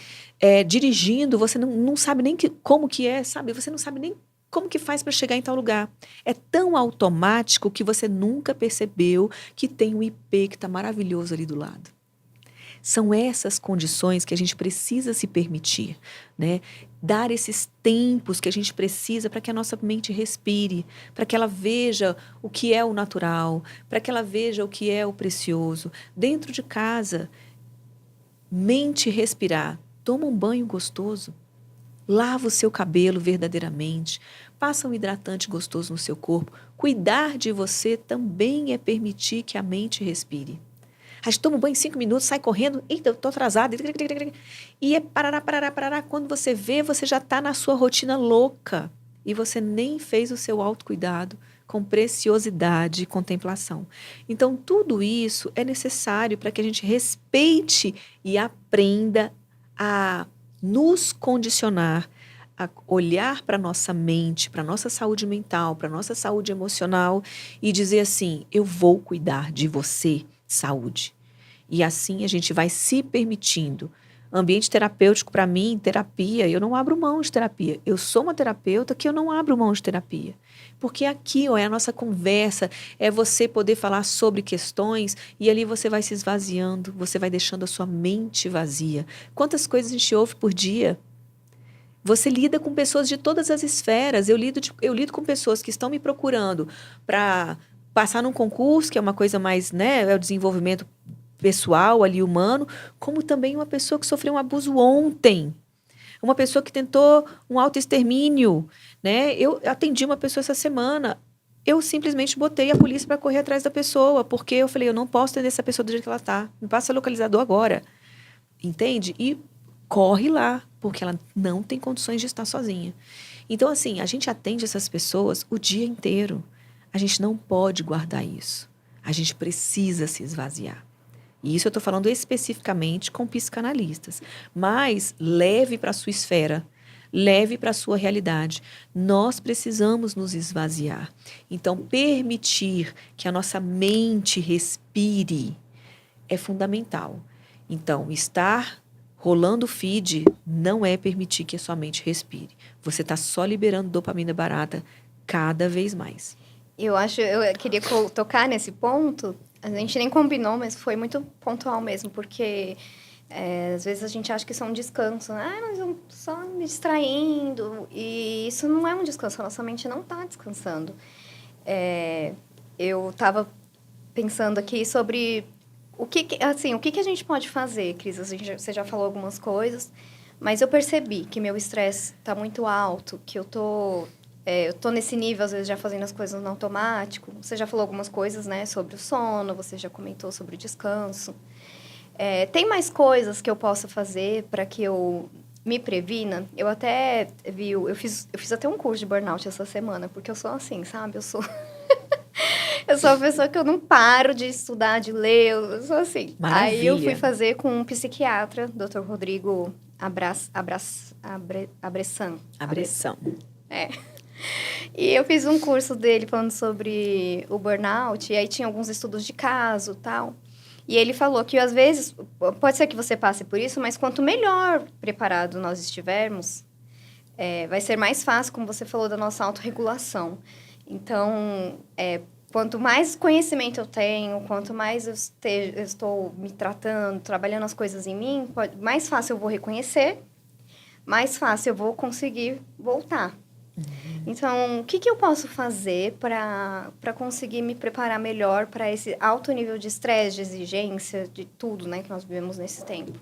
dirigindo, você não sabe nem como que é, sabe? Você não sabe nem como que faz para chegar em tal lugar. É tão automático que você nunca percebeu que tem um IP que está maravilhoso ali do lado. São essas condições que a gente precisa se permitir, né? Dar esses tempos que a gente precisa para que a nossa mente respire, para que ela veja o que é o natural, para que ela veja o que é o precioso. Dentro de casa, mente respirar, toma um banho gostoso, lava o seu cabelo verdadeiramente, passa um hidratante gostoso no seu corpo. Cuidar de você também é permitir que a mente respire. A gente toma um banho em 5 minutos, sai correndo, eita, eu tô atrasada. E é parará, parará, parará. Quando você vê, você já está na sua rotina louca. E você nem fez o seu autocuidado com preciosidade e contemplação. Então, tudo isso é necessário para que a gente respeite e aprenda a nos condicionar, a olhar para a nossa mente, para a nossa saúde mental, para a nossa saúde emocional e dizer assim, eu vou cuidar de você, saúde. E assim a gente vai se permitindo. Ambiente terapêutico, para mim, terapia, eu não abro mão de terapia. Eu sou uma terapeuta que eu não abro mão de terapia. Porque aqui, ó, é a nossa conversa, é você poder falar sobre questões e ali você vai se esvaziando, você vai deixando a sua mente vazia. Quantas coisas a gente ouve por dia? Você lida com pessoas de todas as esferas. Eu lido com pessoas que estão me procurando para passar num concurso, que é uma coisa mais, né, é o desenvolvimento pessoal ali, humano, como também uma pessoa que sofreu um abuso ontem. Uma pessoa que tentou um autoextermínio, né? Eu atendi uma pessoa essa semana. Eu simplesmente botei a polícia para correr atrás da pessoa, porque eu falei, eu não posso atender essa pessoa do jeito que ela está. Me passa o localizador agora. Entende? E corre lá, porque ela não tem condições de estar sozinha. Então, assim, a gente atende essas pessoas o dia inteiro. A gente não pode guardar isso. A gente precisa se esvaziar. E isso eu estou falando especificamente com psicanalistas. Mas leve para a sua esfera, leve para a sua realidade. Nós precisamos nos esvaziar. Então, permitir que a nossa mente respire é fundamental. Então, estar rolando o feed não é permitir que a sua mente respire. Você está só liberando dopamina barata cada vez mais. Eu queria tocar nesse ponto. A gente nem combinou, mas foi muito pontual mesmo, porque às vezes a gente acha que isso é um descanso, né? Ah, mas eu só me distraindo. E isso não é um descanso, a nossa mente não está descansando. Eu estava pensando aqui sobre o que a gente pode fazer, Cris? Você já falou algumas coisas, mas eu percebi que meu estresse está muito alto, que eu tô nesse nível, às vezes, já fazendo as coisas no automático. Você já falou algumas coisas, né, sobre o sono, você já comentou sobre o descanso. Tem mais coisas que eu possa fazer para que eu me previna? Eu até eu fiz até um curso de burnout essa semana, porque eu sou assim, sabe? Eu sou uma pessoa que eu não paro de estudar, de ler, eu sou assim. Maravilha. Aí eu fui fazer com um psiquiatra, Dr. Rodrigo Abressan. E eu fiz um curso dele falando sobre o burnout, e aí tinha alguns estudos de caso e tal. E ele falou que, às vezes, pode ser que você passe por isso, mas quanto melhor preparado nós estivermos, vai ser mais fácil, como você falou, da nossa autorregulação. Então, quanto mais conhecimento eu tenho, quanto mais eu estou me tratando, trabalhando as coisas em mim, mais fácil eu vou reconhecer, mais fácil eu vou conseguir voltar. Então, o que eu posso fazer para conseguir me preparar melhor para esse alto nível de estresse, de exigência, de tudo, né, que nós vivemos nesse tempo?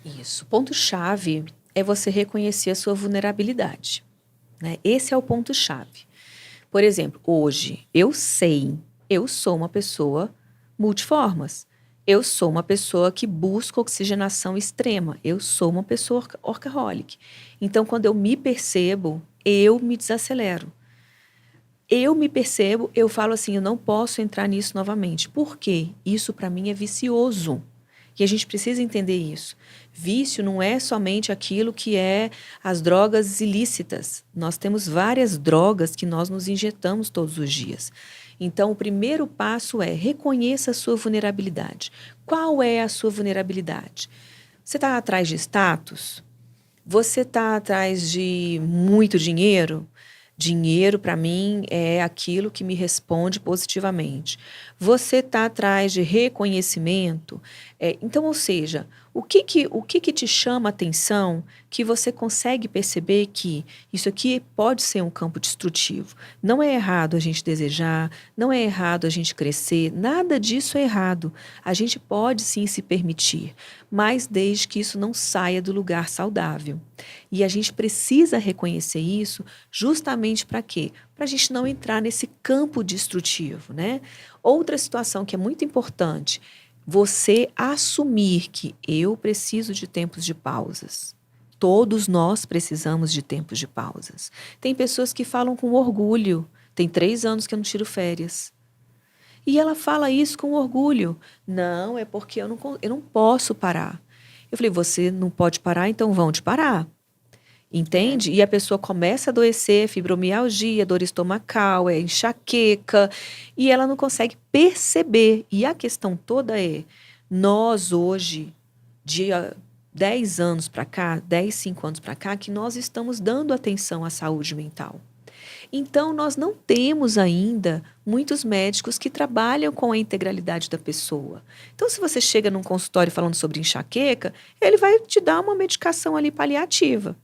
Isso. O ponto-chave é você reconhecer a sua vulnerabilidade, né? Esse é o ponto-chave. Por exemplo, hoje, eu sou uma pessoa multiformas. Eu sou uma pessoa que busca oxigenação extrema. Eu sou uma pessoa workaholic. Então, quando eu me percebo, eu me desacelero. Eu me percebo, eu falo assim, eu não posso entrar nisso novamente. Por quê? Isso, para mim, é vicioso. E a gente precisa entender isso. Vício não é somente aquilo que é as drogas ilícitas. Nós temos várias drogas que nós nos injetamos todos os dias. Então, o primeiro passo é reconheça a sua vulnerabilidade. Qual é a sua vulnerabilidade? Você está atrás de status? Você está atrás de muito dinheiro? Dinheiro, para mim, é aquilo que me responde positivamente. Você está atrás de reconhecimento? Então, ou seja, o que te chama a atenção que você consegue perceber que isso aqui pode ser um campo destrutivo? Não é errado a gente desejar, não é errado a gente crescer, nada disso é errado. A gente pode sim se permitir, mas desde que isso não saia do lugar saudável. E a gente precisa reconhecer isso justamente para quê? Para a gente não entrar nesse campo destrutivo, né? Outra situação que é muito importante, você assumir que eu preciso de tempos de pausas. Todos nós precisamos de tempos de pausas. Tem pessoas que falam com orgulho. Tem 3 anos que eu não tiro férias. E ela fala isso com orgulho. Não, é porque eu não posso parar. Eu falei, você não pode parar, então vão te parar. Entende? E a pessoa começa a adoecer, fibromialgia, dor estomacal, enxaqueca, e ela não consegue perceber. E a questão toda é, nós hoje, de 10 anos para cá, 10, 5 anos para cá, que nós estamos dando atenção à saúde mental. Então, nós não temos ainda muitos médicos que trabalham com a integralidade da pessoa. Então, se você chega num consultório falando sobre enxaqueca, ele vai te dar uma medicação ali paliativa.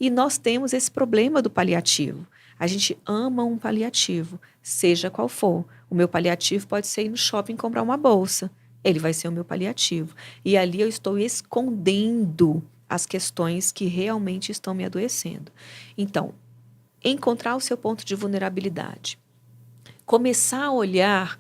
E nós temos esse problema do paliativo. A gente ama um paliativo, seja qual for. O meu paliativo pode ser ir no shopping comprar uma bolsa. Ele vai ser o meu paliativo. E ali eu estou escondendo as questões que realmente estão me adoecendo. Então, encontrar o seu ponto de vulnerabilidade. Começar a olhar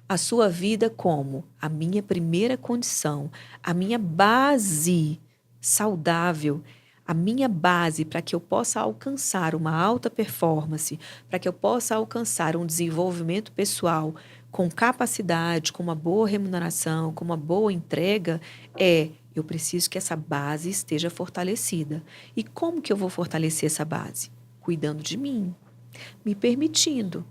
a sua vida como a minha primeira condição, a minha base saudável, a minha base para que eu possa alcançar uma alta performance, para que eu possa alcançar um desenvolvimento pessoal com capacidade, com uma boa remuneração, com uma boa entrega, eu preciso que essa base esteja fortalecida. E como que eu vou fortalecer essa base? Cuidando de mim, me permitindo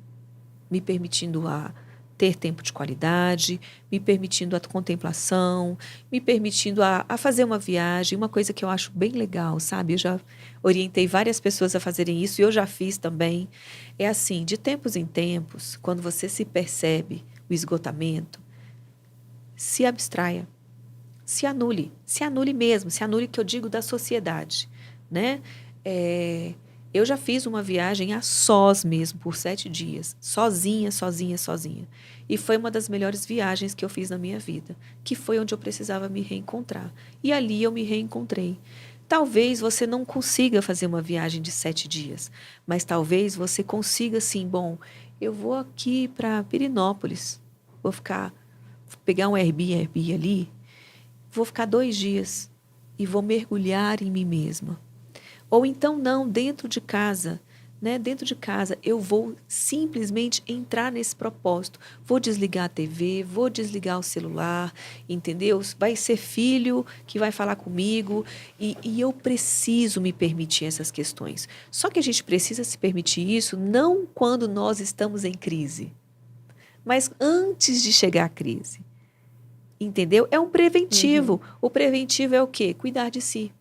a ter tempo de qualidade, me permitindo a contemplação, me permitindo a fazer uma viagem, uma coisa que eu acho bem legal, sabe? Eu já orientei várias pessoas a fazerem isso e eu já fiz também. É assim, de tempos em tempos, quando você se percebe o esgotamento, se abstraia, se anule mesmo, se anule que eu digo da sociedade, né? Eu já fiz uma viagem a sós mesmo, por 7 dias. Sozinha. E foi uma das melhores viagens que eu fiz na minha vida. Que foi onde eu precisava me reencontrar. E ali eu me reencontrei. Talvez você não consiga fazer uma viagem de 7 dias. Mas talvez você consiga, sim, bom, eu vou aqui para Pirenópolis. Vou pegar um Airbnb ali. Vou ficar 2 dias. E vou mergulhar em mim mesma. Ou então não, dentro de casa, né? Dentro de casa eu vou simplesmente entrar nesse propósito. Vou desligar a TV, vou desligar o celular, entendeu? Vai ser filho que vai falar comigo e eu preciso me permitir essas questões. Só que a gente precisa se permitir isso não quando nós estamos em crise, mas antes de chegar à crise. Entendeu? É um preventivo. O preventivo é o quê? Cuidar de si.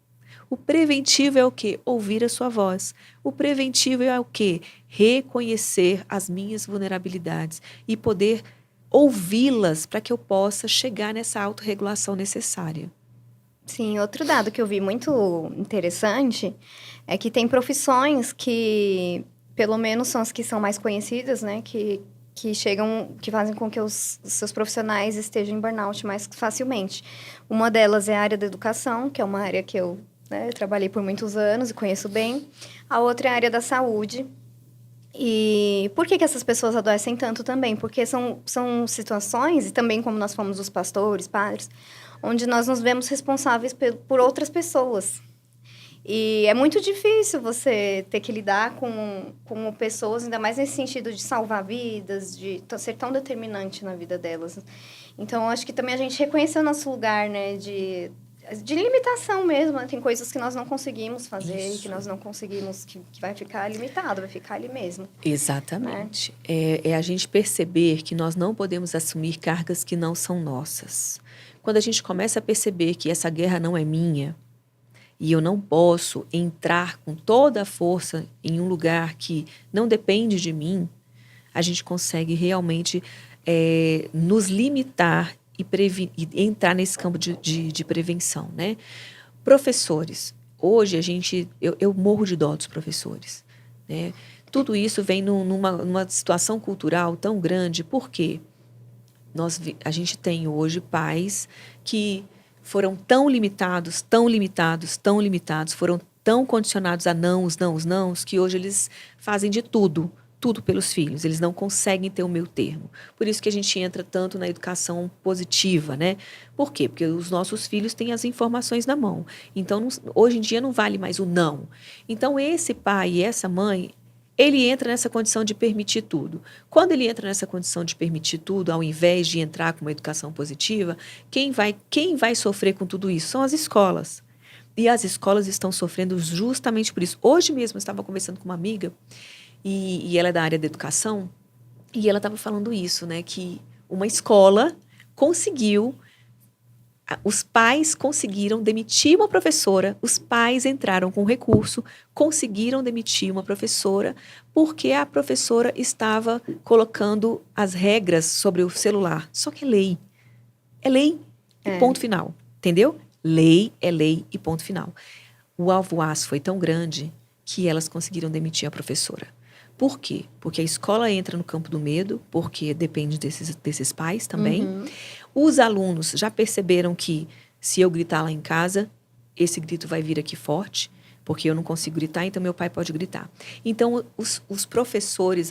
O preventivo é o quê? Ouvir a sua voz. O preventivo é o quê? Reconhecer as minhas vulnerabilidades e poder ouvi-las para que eu possa chegar nessa autorregulação necessária. Sim, outro dado que eu vi muito interessante é que tem profissões que, pelo menos são as que são mais conhecidas, né? Que fazem com que os seus profissionais estejam em burnout mais facilmente. Uma delas é a área da educação, que é uma área que eu trabalhei por muitos anos e conheço bem. A outra é a área da saúde. E por que essas pessoas adoecem tanto também? Porque são situações, e também como nós fomos os pastores, padres, onde nós nos vemos responsáveis por outras pessoas. E é muito difícil você ter que lidar com pessoas, ainda mais nesse sentido de salvar vidas, de ser tão determinante na vida delas. Então, acho que também a gente reconhecer o nosso lugar, né, de de limitação mesmo, né? Tem coisas que nós não conseguimos fazer, que nós não conseguimos, que vai ficar limitado, vai ficar ali mesmo. Exatamente. Né? É a gente perceber que nós não podemos assumir cargas que não são nossas. Quando a gente começa a perceber que essa guerra não é minha, e eu não posso entrar com toda a força em um lugar que não depende de mim, a gente consegue realmente nos limitar e entrar nesse campo de prevenção, né? Professores. Hoje, eu morro de dó dos professores, né? Tudo isso vem numa situação cultural tão grande. Por quê? A gente tem hoje pais que foram tão limitados, foram tão condicionados a os nãos, que hoje eles fazem de tudo pelos filhos. Eles não conseguem ter o meio termo. Por isso que a gente entra tanto na educação positiva, né? Por quê? Porque os nossos filhos têm as informações na mão. Então, hoje em dia não vale mais o não. Então, esse pai e essa mãe, ele entra nessa condição de permitir tudo. Quando ele entra nessa condição de permitir tudo, ao invés de entrar com uma educação positiva, quem vai sofrer com tudo isso são as escolas. E as escolas estão sofrendo justamente por isso. Hoje mesmo eu estava conversando com uma amiga, e ela é da área da educação, e ela estava falando isso, né? Que uma escola os pais conseguiram demitir uma professora, os pais entraram com recurso, conseguiram demitir uma professora, porque a professora estava colocando as regras sobre o celular. Só que é lei. É lei e ponto final. Entendeu? Lei é lei e ponto final. O alvoaz foi tão grande que elas conseguiram demitir a professora. Por quê? Porque a escola entra no campo do medo, porque depende desses pais também. Uhum. Os alunos já perceberam que se eu gritar lá em casa, esse grito vai vir aqui forte, porque eu não consigo gritar, então meu pai pode gritar. Então, os professores,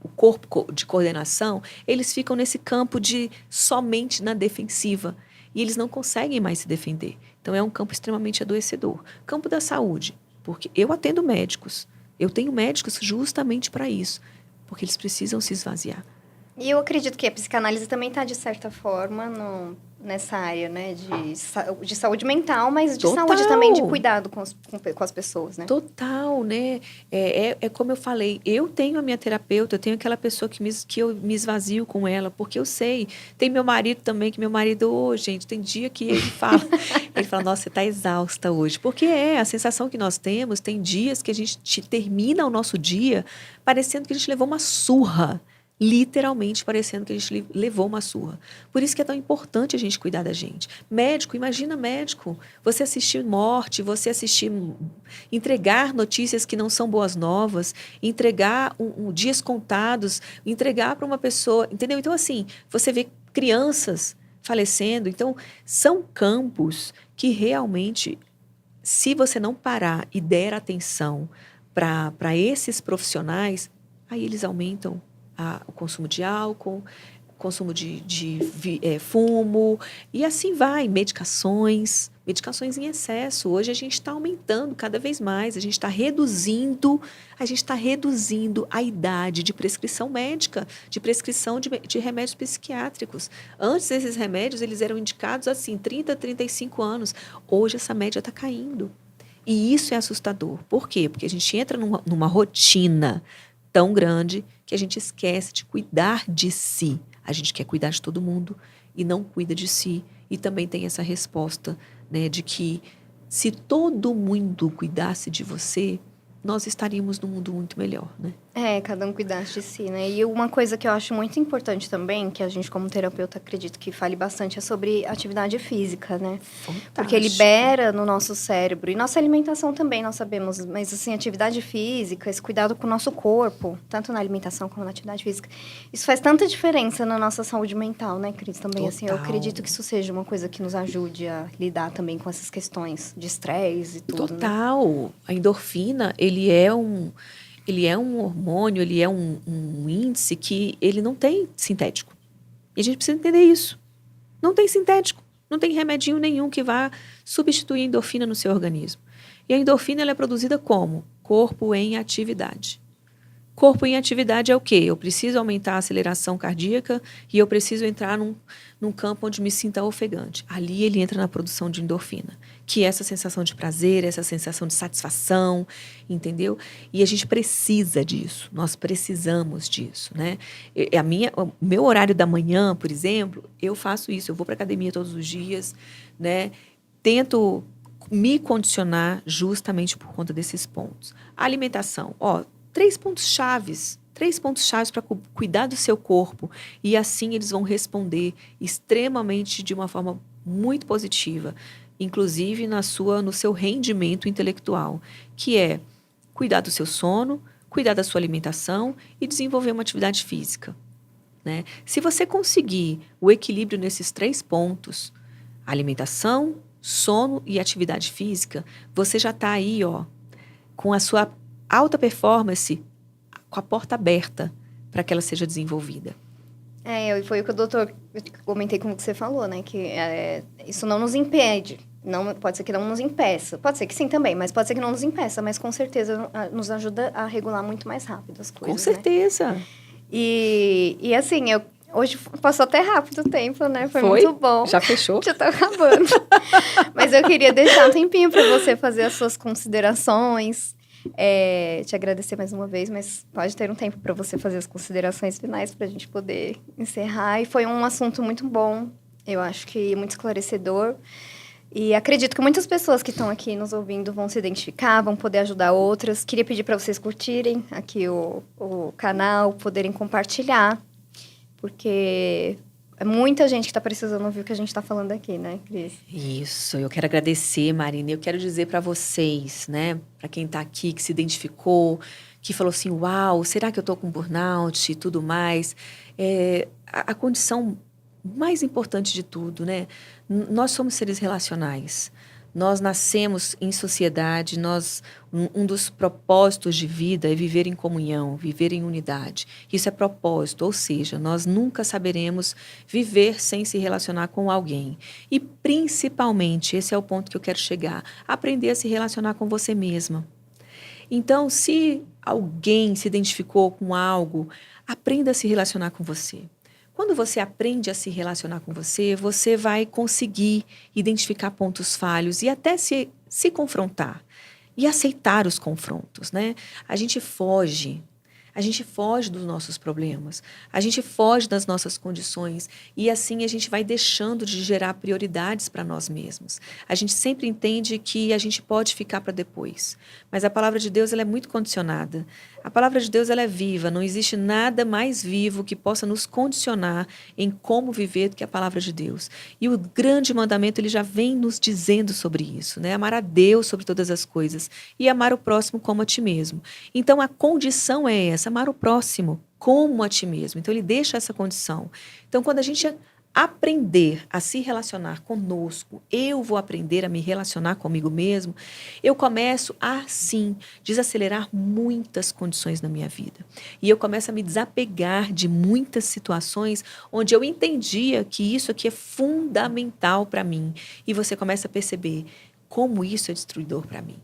o corpo de coordenação, eles ficam nesse campo de somente na defensiva. E eles não conseguem mais se defender. Então, é um campo extremamente adoecedor. Campo da saúde, porque eu atendo médicos. Eu tenho médicos justamente para isso, porque eles precisam se esvaziar. E eu acredito que a psicanálise também está, de certa forma, nessa área, né? De saúde mental, mas de saúde também, de cuidado com as pessoas, né? Total, né? É como eu falei, eu tenho a minha terapeuta, eu tenho aquela pessoa que eu me esvazio com ela, porque eu sei. Tem meu marido também, que meu marido, gente, tem dia que ele fala, nossa, você está exausta hoje. Porque a sensação que nós temos, tem dias que a gente termina o nosso dia parecendo que a gente levou uma surra. Literalmente parecendo que a gente levou uma surra. Por isso que é tão importante a gente cuidar da gente. Médico, imagina médico. Você assistir morte, você assistir... Entregar notícias que não são boas novas, entregar dias contados, entregar para uma pessoa... Entendeu? Então, assim, você vê crianças falecendo. Então, são campos que realmente, se você não parar e der atenção para esses profissionais, aí eles aumentam o consumo de álcool, consumo de fumo, e assim vai, medicações em excesso. Hoje a gente está aumentando cada vez mais, a gente está reduzindo a idade de prescrição médica, de prescrição de remédios psiquiátricos. Antes, esses remédios eles eram indicados assim, 30, 35 anos. Hoje essa média está caindo. E isso é assustador. Por quê? Porque a gente entra numa rotina tão grande que a gente esquece de cuidar de si. A gente quer cuidar de todo mundo e não cuida de si. E também tem essa resposta, né, de que se todo mundo cuidasse de você, nós estaríamos num mundo muito melhor, né? Cada um cuidasse de si, né? E uma coisa que eu acho muito importante também, que a gente como terapeuta acredito que fale bastante, é sobre atividade física, né? Fantástico. Porque libera no nosso cérebro, e nossa alimentação também, nós sabemos, mas assim, atividade física, esse cuidado com o nosso corpo, tanto na alimentação como na atividade física, isso faz tanta diferença na nossa saúde mental, né, Cris? Também, assim, eu acredito que isso seja uma coisa que nos ajude a lidar também com essas questões de estresse e tudo, Total. Né? A endorfina, ele é um hormônio, ele é um índice que ele não tem sintético. E a gente precisa entender isso. Não tem sintético. Não tem remedinho nenhum que vá substituir a endorfina no seu organismo. E a endorfina ela é produzida como? Corpo em atividade. Corpo em atividade é o quê? Eu preciso aumentar a aceleração cardíaca e eu preciso entrar num campo onde me sinta ofegante. Ali ele entra na produção de endorfina, que é essa sensação de prazer, essa sensação de satisfação, entendeu? E a gente precisa disso, nós precisamos disso, né? O meu horário da manhã, por exemplo, eu faço isso, eu vou para academia todos os dias, né? Tento me condicionar justamente por conta desses pontos. A alimentação, três pontos chaves para cuidar do seu corpo, e assim eles vão responder extremamente de uma forma muito positiva, inclusive no seu rendimento intelectual, que é cuidar do seu sono, cuidar da sua alimentação e desenvolver uma atividade física, né? Se você conseguir o equilíbrio nesses 3 pontos, alimentação, sono e atividade física, você já está aí, com a sua alta performance, com a porta aberta para que ela seja desenvolvida. Foi o que eu comentei com o que você falou, né? Que isso não nos impede. Não, pode ser que não nos impeça. Pode ser que sim também, mas pode ser que não nos impeça. Mas com certeza nos ajuda a regular muito mais rápido as coisas. Com certeza. Né? E assim, hoje passou até rápido o tempo, né? Foi muito bom. Já fechou? Já tá acabando. Mas eu queria deixar um tempinho para você fazer as suas considerações. Te agradecer mais uma vez, mas pode ter um tempo para você fazer as considerações finais para a gente poder encerrar. E foi um assunto muito bom, eu acho que muito esclarecedor. E acredito que muitas pessoas que estão aqui nos ouvindo vão se identificar, vão poder ajudar outras. Queria pedir para vocês curtirem aqui o canal, poderem compartilhar, porque é muita gente que está precisando ouvir o que a gente está falando aqui, né, Cris? Isso, eu quero agradecer, Marina. Eu quero dizer para vocês, né, para quem está aqui, que se identificou, que falou assim, uau, será que eu estou com burnout e tudo mais? A condição mais importante de tudo, né? Nós somos seres relacionais. Nós nascemos em sociedade, um dos propósitos de vida é viver em comunhão, viver em unidade. Isso é propósito, ou seja, nós nunca saberemos viver sem se relacionar com alguém. E, principalmente, esse é o ponto que eu quero chegar, aprender a se relacionar com você mesma. Então, se alguém se identificou com algo, aprenda a se relacionar com você. Quando você aprende a se relacionar com você, você vai conseguir identificar pontos falhos e até se confrontar e aceitar os confrontos, né? A gente foge dos nossos problemas, a gente foge das nossas condições e assim a gente vai deixando de gerar prioridades para nós mesmos. A gente sempre entende que a gente pode ficar para depois, mas a palavra de Deus ela é muito condicionada. A palavra de Deus ela é viva, não existe nada mais vivo que possa nos condicionar em como viver do que a palavra de Deus. E o grande mandamento ele já vem nos dizendo sobre isso, né? Amar a Deus sobre todas as coisas e amar o próximo como a ti mesmo. Então a condição é essa, amar o próximo como a ti mesmo. Então ele deixa essa condição. Então quando a gente aprender a se relacionar conosco, eu vou aprender a me relacionar comigo mesmo, eu começo a, sim, desacelerar muitas condições na minha vida. E eu começo a me desapegar de muitas situações onde eu entendia que isso aqui é fundamental para mim. E você começa a perceber como isso é destruidor para mim.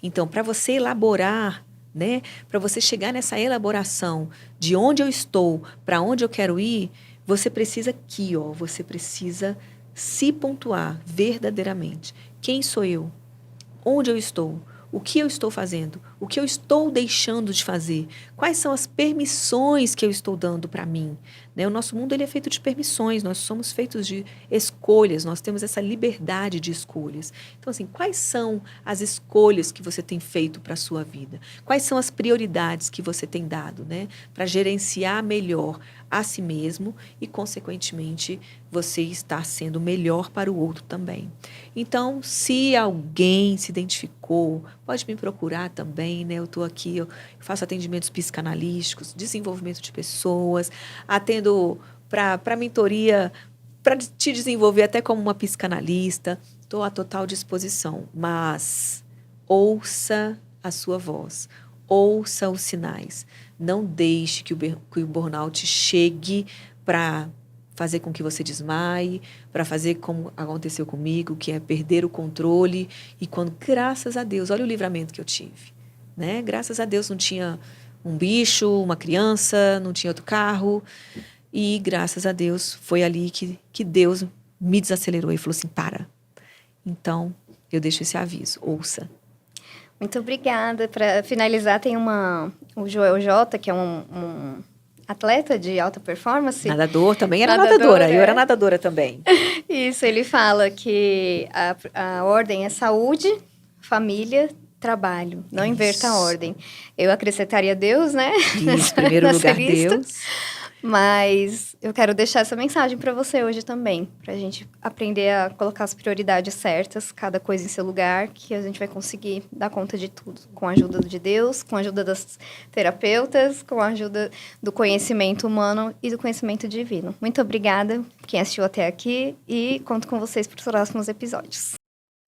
Então, para você elaborar, né, para você chegar nessa elaboração de onde eu estou, para onde eu quero ir, você precisa aqui, você precisa se pontuar verdadeiramente. Quem sou eu? Onde eu estou? O que eu estou fazendo? O que eu estou deixando de fazer? Quais são as permissões que eu estou dando para mim? Né? O nosso mundo ele é feito de permissões, nós somos feitos de escolhas, nós temos essa liberdade de escolhas. Então, assim, quais são as escolhas que você tem feito para a sua vida? Quais são as prioridades que você tem dado, né? Para gerenciar melhor a si mesmo e, consequentemente, você estar sendo melhor para o outro também. Então, se alguém se identificou, pode me procurar também, né? Eu estou aqui, eu faço atendimentos psicanalísticos, desenvolvimento de pessoas, atendo para mentoria, para te desenvolver até como uma psicanalista. Estou à total disposição, mas ouça a sua voz, ouça os sinais. Não deixe que o burnout chegue para fazer com que você desmaie, para fazer como aconteceu comigo, que é perder o controle. E quando, graças a Deus, olha o livramento que eu tive, né? Graças a Deus não tinha um bicho, uma criança, não tinha outro carro. E graças a Deus foi ali que Deus me desacelerou e falou assim, para. Então, eu deixo esse aviso, ouça. Muito obrigada. Para finalizar, tem o Joel J, que é um atleta de alta performance. Nadador também era nadadora, eu era nadadora também. Isso, ele fala que a ordem é saúde, família, trabalho. Não inverta a ordem. Eu acrescentaria Deus, né? Isso, primeiro lugar Deus. Mas eu quero deixar essa mensagem para você hoje também, para a gente aprender a colocar as prioridades certas, cada coisa em seu lugar, que a gente vai conseguir dar conta de tudo, com a ajuda de Deus, com a ajuda das terapeutas, com a ajuda do conhecimento humano e do conhecimento divino. Muito obrigada quem assistiu até aqui e conto com vocês para os próximos episódios.